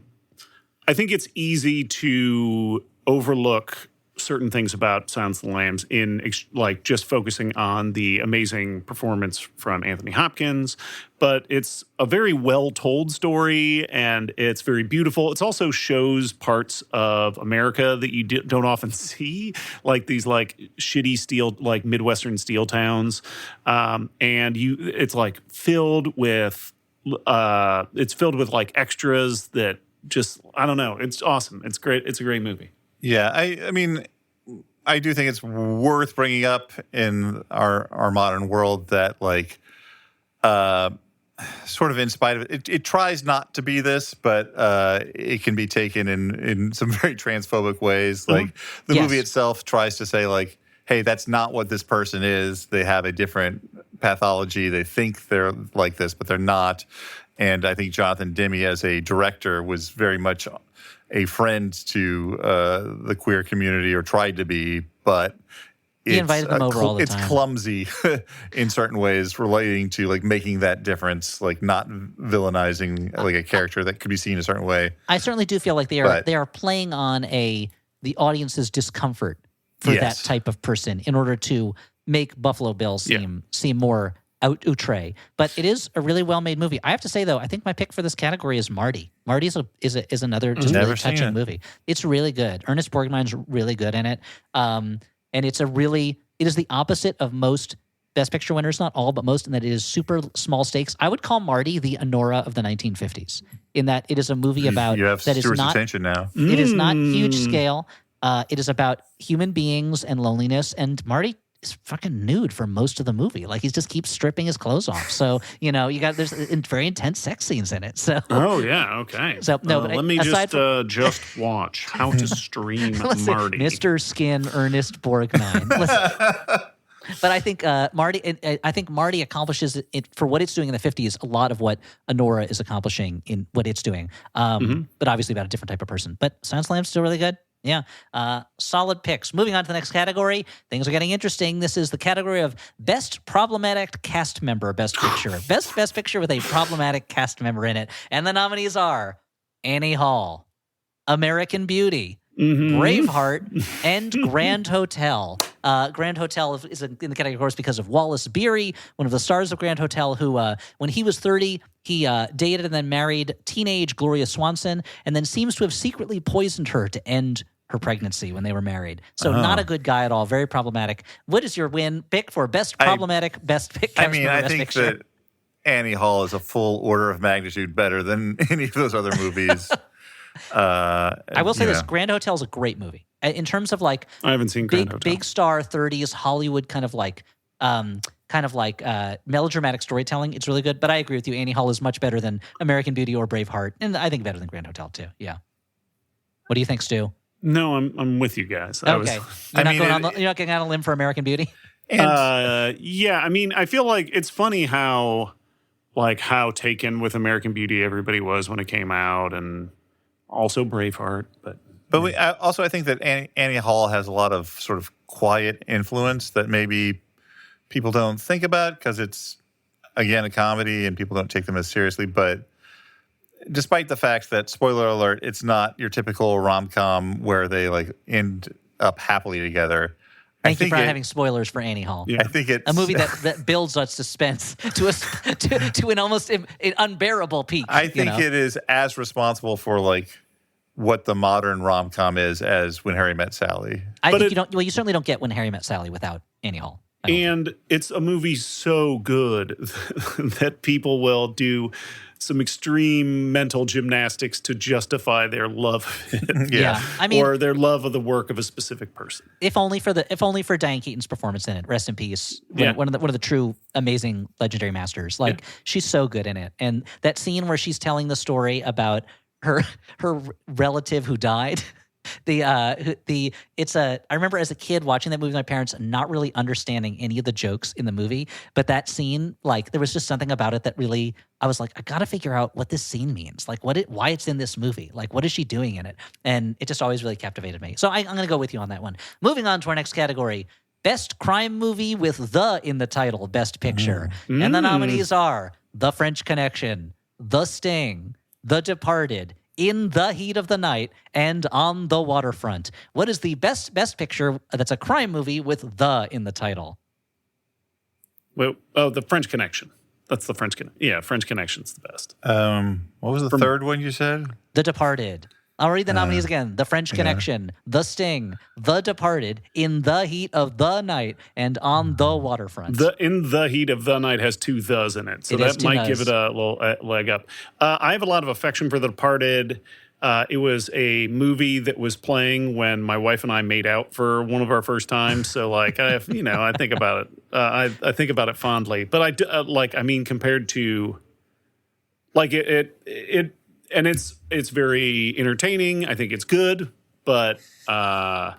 C: think it's easy to overlook certain things about Silence of the Lambs in like just focusing on the amazing performance from Anthony Hopkins, but it's a very well-told story and it's very beautiful. It also shows parts of America that you don't often see, like these like shitty steel, like Midwestern steel towns, and it's like filled with like extras that just, I don't know. It's awesome. It's great. It's a great movie.
B: Yeah, I mean, I do think it's worth bringing up in our modern world that, like, sort of in spite of it, it tries not to be this, but it can be taken in some very transphobic ways.
C: Mm-hmm.
B: Like, the movie itself tries to say, like, hey, that's not what this person is. They have a different pathology. They think they're like this, but they're not. And I think Jonathan Demme, as a director, was very much a friend to the queer community, or tried to be, but
A: he invited them over all the time.
B: It's clumsy in certain ways, relating to like making that difference, like not villainizing like a character that could be seen a certain way.
A: I certainly do feel like they are playing on the audience's discomfort for that type of person in order to make Buffalo Bill seem more outre. But it is a really well-made movie. I have to say, though, I think my pick for this category is Marty. Marty is another just really touching movie. It's really good. Ernest Borgnine's really good in it. And it is the opposite of most Best Picture winners, not all, but most, in that it is super small stakes. I would call Marty the Anora of the 1950s, in that it is a movie about
B: you have
A: that is
B: Stuart's
A: not
B: attention now.
A: It is not huge scale. It is about human beings and loneliness, and Marty is fucking nude for most of the movie. Like, he just keeps stripping his clothes off. So, there's very intense sex scenes in it. So,
C: oh yeah, okay.
A: So no, but
C: let me just watch How to Stream Marty.
A: Mr. Skin, Ernest Borgnine. But I think Marty accomplishes it for what it's doing in the 50s. A lot of what Anora is accomplishing in what it's doing. But obviously about a different type of person. But Silence of the Lambs still really good. Yeah. Solid picks. Moving on to the next category. Things are getting interesting. This is the category of Best Problematic Cast Member, Best Picture. Best Picture with a problematic cast member in it. And the nominees are Annie Hall, American Beauty, Braveheart, and Grand Hotel. Grand Hotel is in the category, of course, because of Wallace Beery, one of the stars of Grand Hotel, who, when he was 30, he dated and then married teenage Gloria Swanson, and then seems to have secretly poisoned her to end her pregnancy when they were married. So not a good guy at all. Very problematic. What is your pick for Best Problematic Best Pick?
B: I think that Annie Hall is a full order of magnitude better than any of those other movies.
A: I will say this: Grand Hotel is a great movie in terms of like
C: I haven't seen Grand Hotel.
A: Big star 30s Hollywood kind of like melodramatic storytelling. It's really good. But I agree with you. Annie Hall is much better than American Beauty or Braveheart, and I think better than Grand Hotel too. Yeah. What do you think, Stu?
C: No, I'm with you guys.
A: Okay, you're not going out on a limb for American Beauty.
C: Yeah, I mean, I feel like it's funny how taken with American Beauty everybody was when it came out, and also Braveheart. But
B: I think that Annie Hall has a lot of sort of quiet influence that maybe people don't think about because it's, again, a comedy and people don't take them as seriously. But despite the fact that, spoiler alert, it's not your typical rom-com where they like end up happily together.
A: Thank you for not having spoilers for Annie Hall.
B: Yeah. I think it's
A: a movie that builds on suspense to an almost an unbearable peak.
B: I think it is as responsible for like what the modern rom-com is as When Harry Met Sally.
A: You certainly don't get When Harry Met Sally without Annie Hall.
C: And it's a movie so good that people will do some extreme mental gymnastics to justify their love of it.
A: Yeah. I mean,
C: or their love of the work of a specific person.
A: If only for Diane Keaton's performance in it. Rest in peace. One of the true amazing legendary masters. Like, she's so good in it. And that scene where she's telling the story about her relative who died. I remember as a kid watching that movie with my parents, not really understanding any of the jokes in the movie, but that scene, like, there was just something about it that really, I was like, I gotta figure out what this scene means, like why it's in this movie, like what is she doing in it, and it just always really captivated me. So I'm gonna go with you on that one. Moving on to our next category, Best Crime Movie with "the" in the title, Best Picture, and the nominees are The French Connection, The Sting, The Departed, In the Heat of the Night, and On the Waterfront. What is the best picture that's a crime movie with "the" in the title?
C: Well, The French Connection. That's the French Connection. Yeah, French Connection's the best.
B: What was the third one you said?
A: The Departed. I'll read the nominees again. The French Connection, The Sting, The Departed, In the Heat of the Night, and On the Waterfront.
C: In the Heat of the Night has two thes in it, so that might give it a little leg up. I have a lot of affection for The Departed. It was a movie that was playing when my wife and I made out for one of our first times. So, like, I think about it. I think about it fondly. But compared to, like, and it's very entertaining. I think it's good, but it's not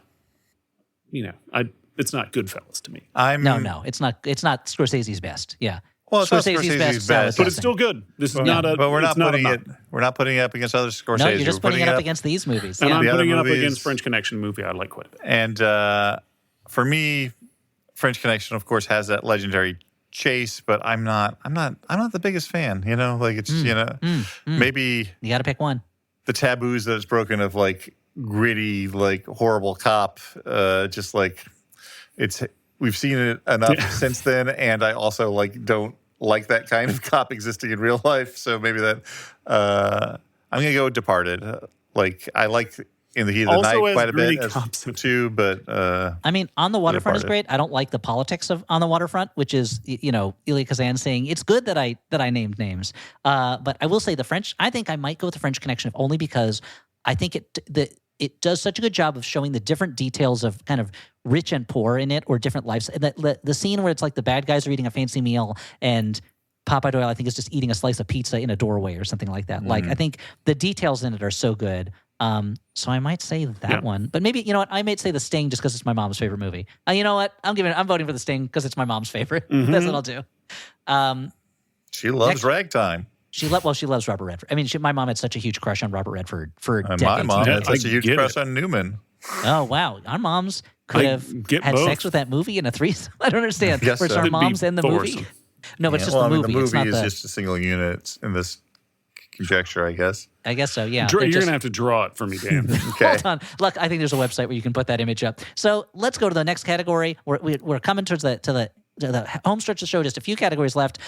C: Goodfellas to me.
A: No, it's not. It's not Scorsese's best. Yeah.
B: Well, it's not Scorsese's best,
C: but it's still good. This is not a.
B: But we're not putting it. We're not putting it up against other Scorsese.
A: No, you're just putting it up against these movies.
C: And
A: yeah.
C: I'm putting it up against French Connection movie I like quite a bit.
B: And for me, French Connection, of course, has that legendary chase, but I'm not the biggest fan. You know, like it's maybe
A: you got to pick one.
B: The taboos that it's broken of like gritty, like horrible cop, just like we've seen it enough since then, and I also like don't like that kind of cop existing in real life. So maybe that I'm gonna go with Departed. Like I like In the Heat of the Night quite a bit too, but
A: I mean, On the Waterfront is great. I don't like the politics of On the Waterfront, which is Elia Kazan saying it's good that I named names. But I will say I think I might go with the French Connection only because I think it does such a good job of showing the different details of kind of rich and poor in it, or different lives. The scene where it's like the bad guys are eating a fancy meal and Papa Doyle, I think, is just eating a slice of pizza in a doorway or something like that. Mm-hmm. Like, I think the details in it are so good. So I might say that one. But maybe, you know what? I might say The Sting just because it's my mom's favorite movie. You know what? I'm voting for The Sting because it's my mom's favorite. Mm-hmm. That's what I'll do.
B: She loves ragtime.
A: She loves Robert Redford. I mean, my mom had such a huge crush on Robert Redford for decades.
B: My mom had such a huge crush on Newman.
A: Oh, wow. Our moms could have had sex with that movie in a threesome. I don't understand.
B: Yes,
A: Where's our moms and the movie? No, but it's just the movie.
B: The movie is just a single unit in this conjecture, I guess.
A: I guess so, yeah.
C: You're going to have to draw it for me, Dan.
A: Okay. Hold on. Look, I think there's a website where you can put that image up. So let's go to the next category. We're coming towards the home stretch of the show. Just a few categories left.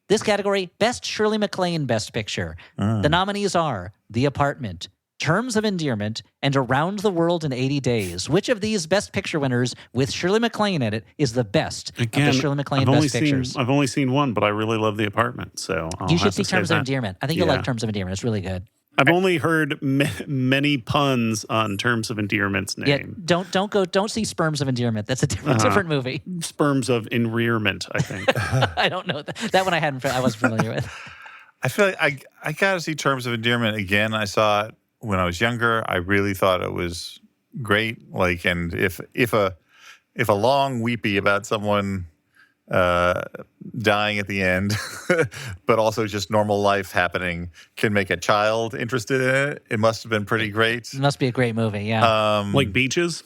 A: This category, Best Shirley MacLaine Best Picture. The nominees are The Apartment, Terms of Endearment, and Around the World in 80 Days. Which of these Best Picture winners with Shirley MacLaine in it is the best of the Shirley MacLaine Best Pictures?
C: I've only seen one, but I really love The Apartment. So
A: you should see Terms of Endearment. I think you'll like Terms of Endearment. It's really good.
C: I've only heard many puns on Terms of Endearment's name.
A: Yeah, don't see Sperms of Endearment. That's a different movie.
C: Sperms of Enrearment, I think.
A: I don't know that one. I wasn't familiar with.
B: I feel like I got to see Terms of Endearment again. I saw it when I was younger. I really thought it was great. Like, and if a long weepy about someone dying at the end, but also just normal life happening can make a child interested in it, it must have been pretty great.
A: It must be a great movie, yeah.
C: Like Beaches?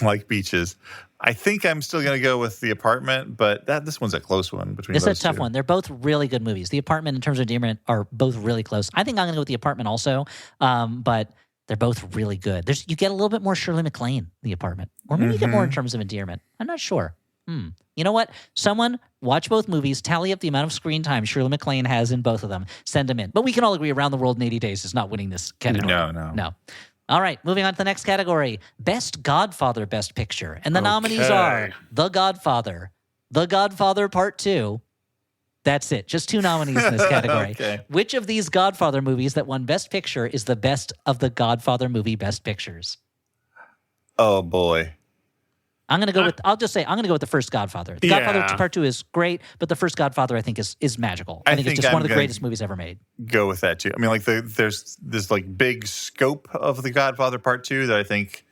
B: Like Beaches. I think I'm still going to go with The Apartment, but this one's a close one between those two.
A: It's a tough one. They're both really good movies. The Apartment and Terms of Endearment are both really close. I think I'm going to go with The Apartment also, but they're both really good. You get a little bit more Shirley MacLaine, The Apartment, or maybe you get more in Terms of Endearment. I'm not sure. You know what? Someone watch both movies, tally up the amount of screen time Shirley MacLaine has in both of them, send them in. But we can all agree Around the World in 80 Days is not winning this category.
B: No.
A: All right, moving on to the next category. Best Godfather Best Picture. And the nominees are The Godfather, The Godfather Part 2. That's it. Just 2 nominees in this category.
B: Okay.
A: Which of these Godfather movies that won Best Picture is the best of the Godfather movie Best Pictures?
B: Oh, boy.
A: I'm going to go with the first Godfather. The Godfather Part 2 is great, but the first Godfather I think is magical. I think it's just one of the greatest movies ever made.
B: Go with that too. I mean, like there's this like big scope of The Godfather Part 2 that I think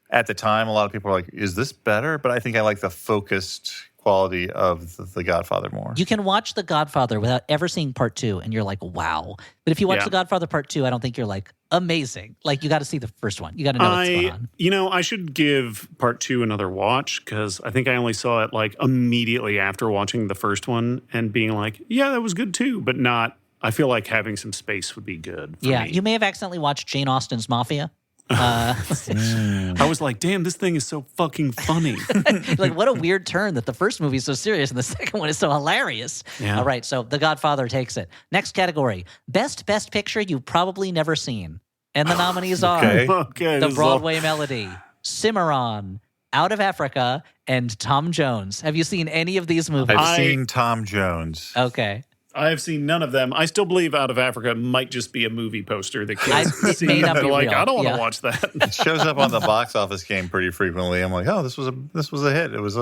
B: at the time a lot of people are like, is this better? But I think I like the focused quality of The Godfather more.
A: You can watch The Godfather without ever seeing Part 2 and you're like, wow. But if you watch The Godfather Part 2, I don't think you're like, amazing. Like, you got to see the first one. You got to know what's going on.
C: You know, I should give Part 2 another watch because I think I only saw it like immediately after watching the first one and being like, yeah, that was good too, but not I feel like having some space would be good for
A: Yeah,
C: me.
A: you may have accidentally watched Jane Austen's Mafia.
C: I was like, damn, this thing is so fucking funny.
A: Like, what a weird turn that the first movie is so serious and the second one is so hilarious.
C: Yeah.
A: All right, so The Godfather takes it. Next category, Best Picture You've Probably Never Seen. And the nominees are
C: Okay,
A: The
C: this is all-
A: Broadway Melody, Cimarron, Out of Africa, and Tom Jones. Have you seen any of these movies?
B: I've seen Tom Jones.
A: Okay.
C: I have seen none of them. I still believe Out of Africa might just be a movie poster that kids
A: It
C: see
A: may
C: and
A: not
C: they're
A: be
C: like,
A: real.
C: I don't want
A: Yeah.
C: to watch that.
B: It shows up on the box office game pretty frequently. I'm like, oh, this was a hit. It was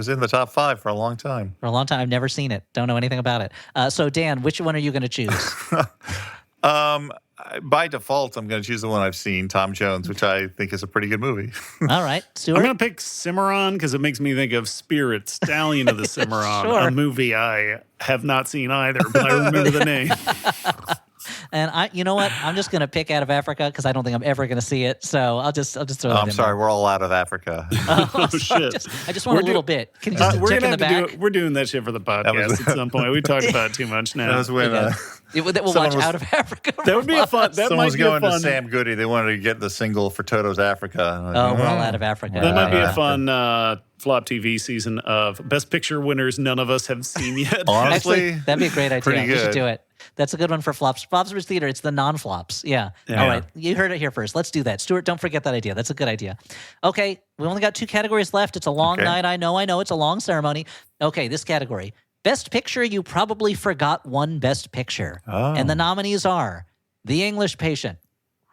B: in the top 5 for a long time.
A: For a long time, I've never seen it. Don't know anything about it. So, Dan, which one are you going to choose?
B: By default, I'm going to choose the one I've seen, Tom Jones, which I think is a pretty good movie.
A: All right, Stuart.
C: I'm going to pick Cimarron because it makes me think of Spirit, Stallion of the Cimarron,
A: Sure.
C: a movie I have not seen either, but I remember the name.
A: And you know what? I'm just going to pick Out of Africa because I don't think I'm ever going to see it. So I'll just throw that
B: Oh, I'm
A: in
B: sorry,
A: there.
B: we're all out of Africa.
C: Oh, shit.
A: I just want a little bit. Can you just
C: We're
A: check
C: gonna
A: in the
C: have to
A: back?
C: do it. We're doing that shit for the podcast
B: was-
C: at some point. We talked about it too much now.
B: That was when
A: We'll
B: someone
A: watch
B: was-
A: Out of Africa.
C: That would be a fun. That
B: someone
C: might
B: was
C: be a
B: going to
C: fun.
B: Sam Goody. They wanted to get the single for Toto's Africa. I'm like,
A: Oh, we're all out of Africa.
C: That might be
A: Yeah.
C: a fun Flop TV season of Best Picture winners none of us have seen yet.
B: Honestly,
A: Actually, that'd be a great idea.
B: pretty
A: We should
B: good.
A: do it. That's a good one for flops. Flops versus theater. It's the non-flops. Yeah.
C: Yeah.
A: All right. You heard it here first. Let's do that. Stuart, don't forget that idea. That's a good idea. Okay. We only got 2 categories left. It's a long
B: Okay.
A: night. I know. It's a long ceremony. Okay. This category. Best Picture You Probably Forgot Won Best Picture.
B: Oh.
A: And the nominees are The English Patient,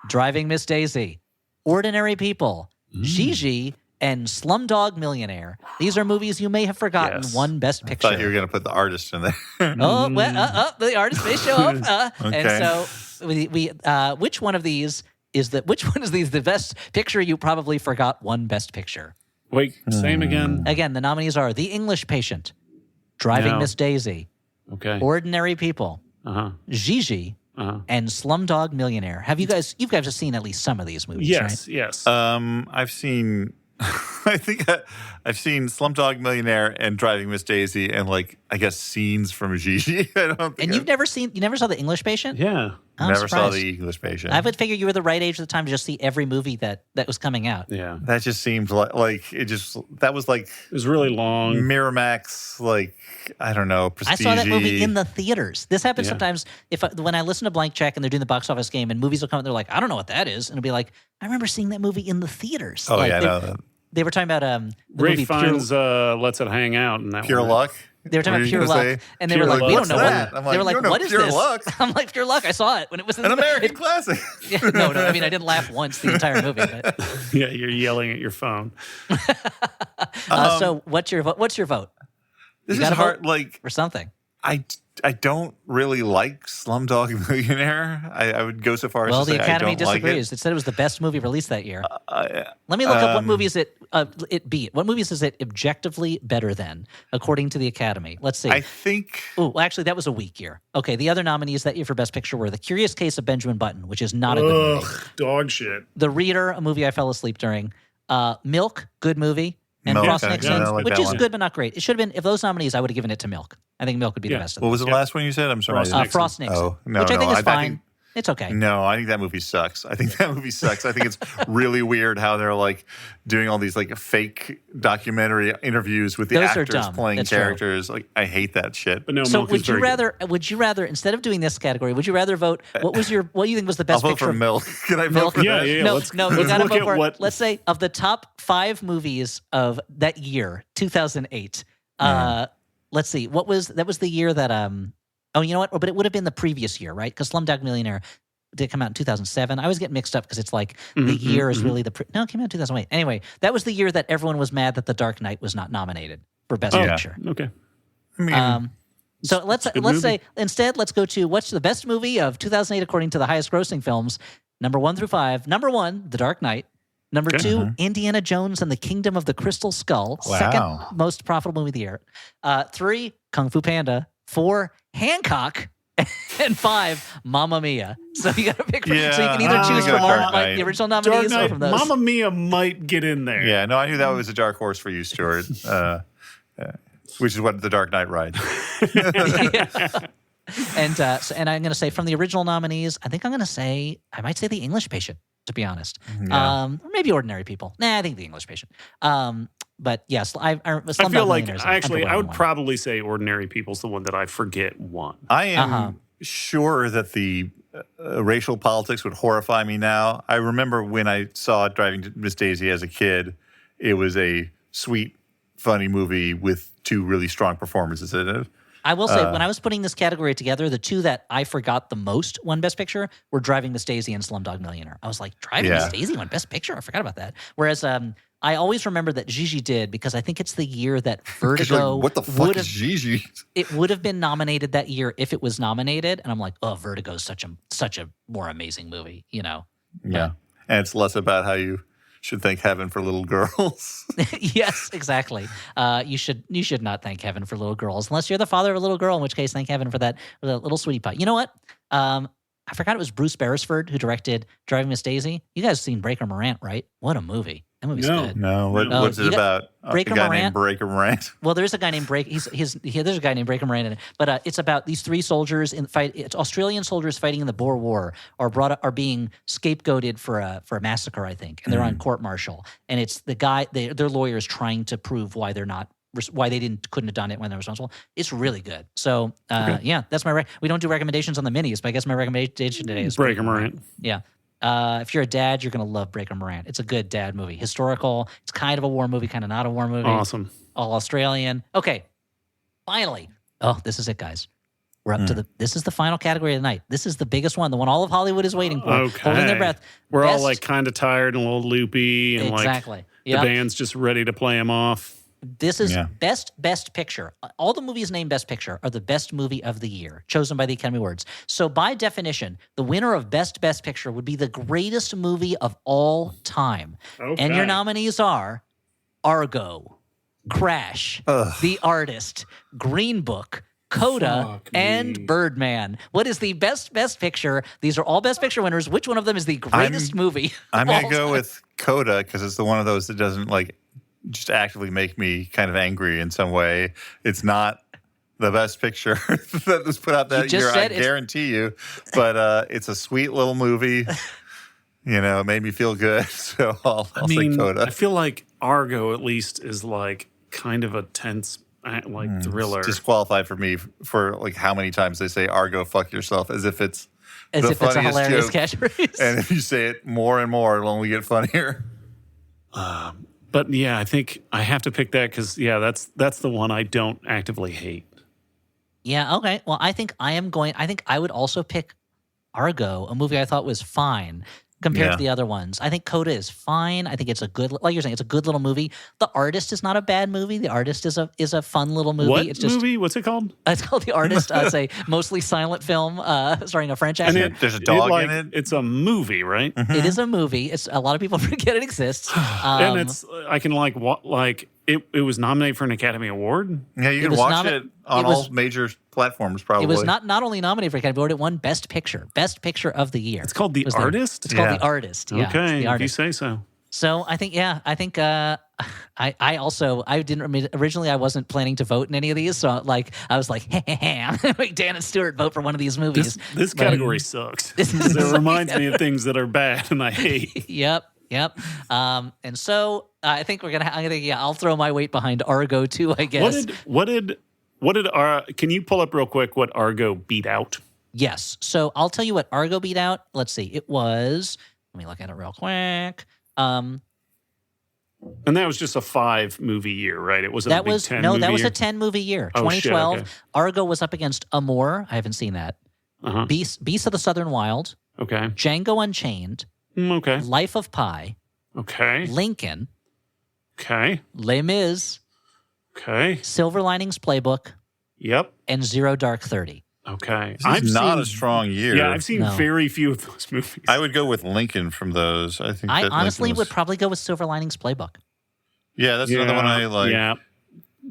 A: Driving Miss Daisy, Ordinary People, Gigi, and Slumdog Millionaire. These are movies you may have forgotten
C: Yes.
A: won Best
B: I
A: Picture.
B: thought you were going to put the artist in there.
A: Oh, well, the artist may show up. And
B: Okay.
A: so which one of these is the best picture you probably forgot won Best Picture?
C: Wait, same again.
A: Again, the nominees are The English Patient, Driving
C: No.
A: Miss Daisy,
C: Okay.
A: Ordinary People,
C: Uh-huh.
A: Gigi,
C: Uh-huh.
A: and Slumdog Millionaire. You guys have seen at least some of these movies, right?
C: Yes, yes.
B: I've seen, I think I've seen Slumdog Millionaire and Driving Miss Daisy and I guess scenes from Gigi. I don't think
A: And you never saw The English Patient?
C: yeah.
A: I'm
B: never saw
A: surprised.
B: the English Patient.
A: I would figure you were the right age at the time to just see every movie that was coming out.
C: Yeah.
B: That just seemed like it just that was like
C: It was really long.
B: Miramax, I don't know,
A: I
B: prestige.
A: saw that movie in the theaters. This happens
C: Yeah.
A: sometimes when I listen to Blank Check and they're doing the box office game and movies will come out, they're like, I don't know what that is. And it'll be like, I remember seeing that movie in the theaters.
B: Oh
A: Like,
B: yeah, I
A: they,
B: know that.
A: they were talking about the
C: Ray
A: movie
C: finds lets it hang out in that
B: Pure
C: one.
B: Luck.
A: They were talking
B: What
A: about
B: are you
A: Pure
B: gonna
A: Luck,
B: say?
A: and they
C: Pure
A: were like,
C: Luck.
A: "We don't
B: What's
A: know
B: that?
A: what."
B: I'm
A: They
B: like,
A: were like,
B: you don't know
A: "What is
B: Pure
A: this?"
B: Luck?
A: I'm like, "Pure Luck." I saw it when it was in
B: An
A: the
B: American classic.
A: Yeah, no, I mean, I didn't laugh once the entire movie. But,
C: Yeah, you're yelling at your phone.
A: so, what's your vote? What's your vote
B: This
A: You
B: is
A: gotta
B: hard.
A: for something?
B: I don't really like Slumdog Millionaire. I would go so far as
A: Well,
B: to
A: the
B: say
A: Academy
B: I don't like
A: disagrees. It said it was the best movie released that year.
B: it.
A: Let me look up what movies it beat. What movies is it objectively better than, according to the Academy? Let's see.
B: I think
A: Oh, well, actually, that was a weak year. Okay, the other nominees that year for Best Picture were The Curious Case of Benjamin Button, which is not a good movie.
C: Dog shit.
A: The Reader, a movie I fell asleep during. Milk, good movie. And
B: Milk,
A: Frost
B: okay.
A: Nixon,
B: Yeah, I like
A: which
B: that
A: is
B: one.
A: good but not great. It should have been, if those nominees, I would have given it to Milk. I think Milk would be the
C: Yeah.
A: best of
B: what
A: them.
B: was the last one you said? I'm sorry.
C: Frost
A: Frost Nixon,
B: Oh, no,
A: which I think
B: no,
A: is
B: I
A: fine.
B: think-
A: It's okay.
B: No, I think that movie sucks. I think that movie sucks. I think it's really weird how they're doing all these fake documentary interviews with the
A: Those are
B: actors
A: dumb.
B: playing
A: That's true.
B: characters. I hate that shit.
C: But no,
A: So
C: Milk is
A: would you
C: very good.
A: rather instead of doing this category, would you rather vote what do you think was the
B: I'll
A: best
B: vote
A: picture
B: for
A: of
B: Milk. Can I vote
A: Milk?
B: for
C: Yeah,
B: that?
C: yeah, yeah.
A: No,
C: Let's
A: you
C: look
A: gotta vote
C: at
A: for
C: what-
A: let's say of the top 5 movies of that year, 2008. Let's see. That was the year that oh, you know what? But it would have been the previous year, right? Because Slumdog Millionaire did come out in 2007. I always get mixed up because it's the year is really no, it came out in 2008. Anyway, that was the year that everyone was mad that The Dark Knight was not nominated for Best
B: Yeah.
A: Picture.
C: Okay.
B: I mean,
A: So let's
C: movie.
A: say instead let's go to what's the best movie of 2008 according to the highest grossing films, number 1 through 5. Number 1, The Dark Knight. Number 2, Indiana Jones and the Kingdom of the Crystal Skull,
B: Wow.
A: second most profitable movie of the year. 3, Kung Fu Panda. 4, Hancock. And 5, Mamma Mia. So you got to pick. So you can either
B: I'm
A: choose
B: gonna
A: from
B: go Dark Knight.
A: the original
C: Dark
A: nominees or
C: Knight,
A: from those.
C: Mamma Mia might get in there.
B: yeah, no, I knew that was a dark horse for you, Stuart. Which is what The Dark Knight rides.
A: and I'm going to say from the original nominees, I might say The English Patient, to be honest.
B: Yeah.
A: Or maybe Ordinary People. Nah, I think The English Patient. But yes,
C: I feel like actually I would probably say Ordinary People's the one that I forget won.
B: I am sure that the racial politics would horrify me now. I remember when I saw Driving to Miss Daisy as a kid, it was a sweet, funny movie with two really strong performances in it.
A: I will say, when I was putting this category together, the two that I forgot the most won Best Picture were Driving Miss Daisy and Slumdog Millionaire. I was like, Driving Miss Daisy won Best Picture? I forgot about that. Whereas I always remember that Gigi did, because I think it's the year that Vertigo
B: what the fuck is Gigi?
A: It would have been nominated that year if it was nominated. And I'm like, oh, Vertigo is such a more amazing movie, you know?
B: Yeah. And it's less about how you should thank heaven for little girls.
A: Yes, exactly. You should not thank heaven for little girls, unless you're the father of a little girl, in which case thank heaven for that little sweetie pie. You know what? I forgot it was Bruce Beresford who directed Driving Miss Daisy. You guys have seen Breaker Morant, right? What a movie. That movie's good.
B: No. What's it about?
A: Breaker
B: a guy
A: Morant?
B: named Breaker Morant?
A: Well, there's a guy named there's a guy named Breaker Morant in it. But it's about these three soldiers in fight. It's Australian soldiers fighting in the Boer War are being scapegoated for a massacre, I think, and they're on court martial. And it's the guy, their lawyers trying to prove why they couldn't have done it when they're responsible. It's really good. So yeah, that's my we don't do recommendations on the minis, but I guess my recommendation today is
C: Breaker Morant.
A: Yeah. If you're a dad, you're going to love Breaker Morant. It's a good dad movie. Historical. It's kind of a war movie, kind of not a war movie.
C: Awesome.
A: All Australian. Okay. Finally. Oh, this is it, guys. We're up to this is the final category of the night. This is the biggest one, the one all of Hollywood is waiting for, holding their breath.
C: We're all like kind of tired and a little loopy, and
A: exactly.
C: The band's just ready to play them off.
A: This is best picture. All the movies named Best Picture are the best movie of the year, chosen by the Academy Awards. So by definition, the winner of Best Picture would be the greatest movie of all time. Okay. And your nominees are Argo, Crash, The Artist, Green Book, Coda, and Birdman. What is the best picture? These are all Best Picture winners. Which one of them is the greatest movie?
B: I'm going to go with Coda because it's the one of those that doesn't just actively make me kind of angry in some way. It's not the best picture that was put out that year, I guarantee you. But it's a sweet little movie. You know, it made me feel good. So I'll say Coda.
C: I feel like Argo at least is like kind of a tense thriller.
B: It's disqualified for me for like how many times they say Argo, fuck yourself, as if it's
A: a hilarious catchphrase.
B: And if you say it more and more, it'll only get funnier.
C: But yeah, I think I have to pick that because that's the one I don't actively hate.
A: Yeah, okay. Well, I think I would also pick Argo, a movie I thought was fine compared to the other ones. I think Coda is fine. I think it's a good, like you're saying, it's a good little movie. The Artist is not a bad movie. The Artist is a fun little movie.
C: What movie? What's it called?
A: It's called The Artist. It's a mostly silent film starring a French actor.
B: And there's a dog in it.
C: It's a movie, right?
A: Mm-hmm. It is a movie. It's a lot of people forget it exists.
C: And it was nominated for an Academy Award.
B: Yeah, you can watch it on all major platforms, probably.
A: It was not only nominated for Academy Award, it won Best Picture of the year.
C: It's called The Artist?
A: It's called The Artist. Yeah,
C: okay, if you say so.
A: So I think I didn't originally I wasn't planning to vote in any of these, so I was like, I'm gonna make Dan and Stewart vote for one of these movies.
C: This category sucks. It reminds me of things that are bad and I hate.
A: Yep. And so I think I'll throw my weight behind Argo too, I guess.
C: What did can you pull up real quick what Argo beat out?
A: Yes. So I'll tell you what Argo beat out. Let's see. It was, let me look at it real quick.
C: And that was just a 5-movie year, right? It wasn't a big 10-movie year?
A: No, that was a 10-movie year. 2012. Okay. Argo was up against Amour. I haven't seen that. Beasts of the Southern Wild.
C: Okay.
A: Django Unchained.
C: Okay.
A: Life of Pi.
C: Okay.
A: Lincoln.
C: Okay.
A: Les Mis.
C: Okay.
A: Silver Linings Playbook.
C: Yep.
A: And Zero Dark 30.
C: Okay.
B: It's not a strong year.
C: Yeah, I've seen very few of those movies.
B: I would go with Lincoln from those. I
A: honestly would probably go with Silver Linings Playbook.
B: Yeah, that's another one I like.
C: Yeah.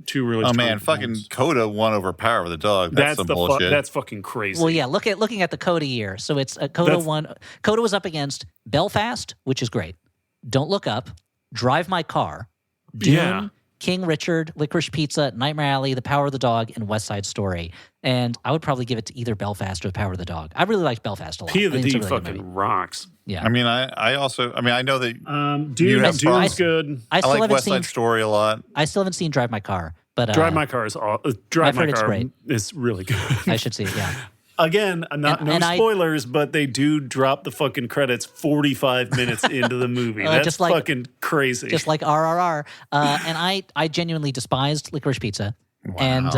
C: Two really
B: Oh man, fucking Coda won over Power of the Dog. That's some bullshit.
C: That's fucking crazy.
A: Well, yeah, looking at the Coda year. So it's Coda won. Coda was up against Belfast, which is great. Don't Look Up, Drive My Car, Dune, King Richard, Licorice Pizza, Nightmare Alley, The Power of the Dog, and West Side Story. And I would probably give it to either Belfast or The Power of the Dog. I really liked Belfast a lot.
C: P of the
A: I think
C: D
A: it's a really good movie.
C: fucking rocks.
A: Yeah.
B: I mean, I know that
C: Dune's
B: have
C: good.
A: I
B: I
A: still
B: like
A: haven't
B: West
A: seen.
B: Side Story a lot.
A: I still haven't seen Drive My Car, but
C: Drive My Car is
A: I've heard it's great.
C: is really good.
A: I should see it. Yeah.
C: Again, no spoilers, but they do drop the fucking credits 45 minutes into the movie. That's
A: just like-
C: fucking crazy.
A: Just like RRR. And I genuinely despised Licorice Pizza, and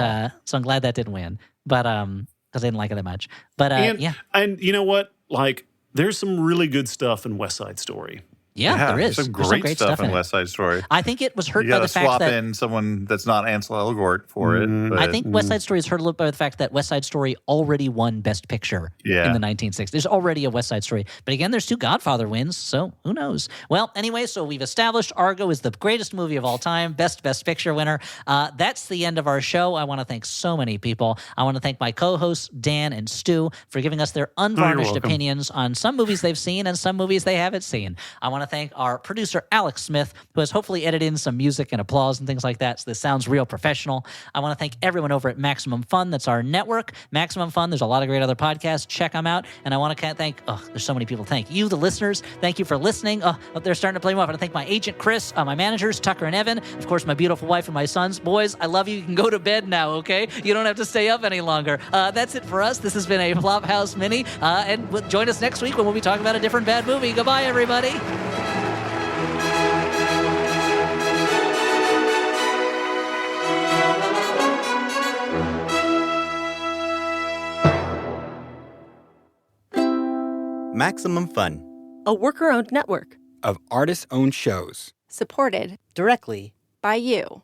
A: so I'm glad that didn't win. But because I didn't like it that much. But
C: and you know what? Like, there's some really good stuff in West Side Story.
A: Yeah, there is.
B: Some
A: There's
B: great stuff in
A: it.
B: West Side Story.
A: I think it was hurt
B: You
A: by
B: got
A: the
B: to
A: fact
B: swap
A: that
B: in someone that's not Ansel Elgort for it. But,
A: I think West Side Story is hurt a little by the fact that West Side Story already won Best Picture in the 1960s. There's already a West Side Story. But again, there's 2 Godfather wins, so who knows? Well, anyway, so we've established Argo is the greatest movie of all time, Best Picture winner. That's the end of our show. I want to thank so many people. I want to thank my co-hosts, Dan and Stu, for giving us their unvarnished
C: welcome.
A: opinions on some movies they've seen and some movies they haven't seen. I want to thank our producer, Alex Smith, who has hopefully edited in some music and applause and things like that, so this sounds real professional. I want to thank everyone over at Maximum Fun. That's our network. Maximum Fun, there's a lot of great other podcasts. Check them out. And I want to thank, there's so many people. Thank you, the listeners. Thank you for listening. They're starting to play more. I want to thank my agent, Chris, my managers, Tucker and Evan, of course, my beautiful wife and my sons. Boys, I love you. You can go to bed now, okay? You don't have to stay up any longer. That's it for us. This has been a Flophouse Mini. And join us next week when we'll be talking about a different bad movie. Goodbye, everybody.
J: Maximum Fun,
K: a worker-owned network
J: of artist-owned shows.
K: supported
F: Directly
K: by you.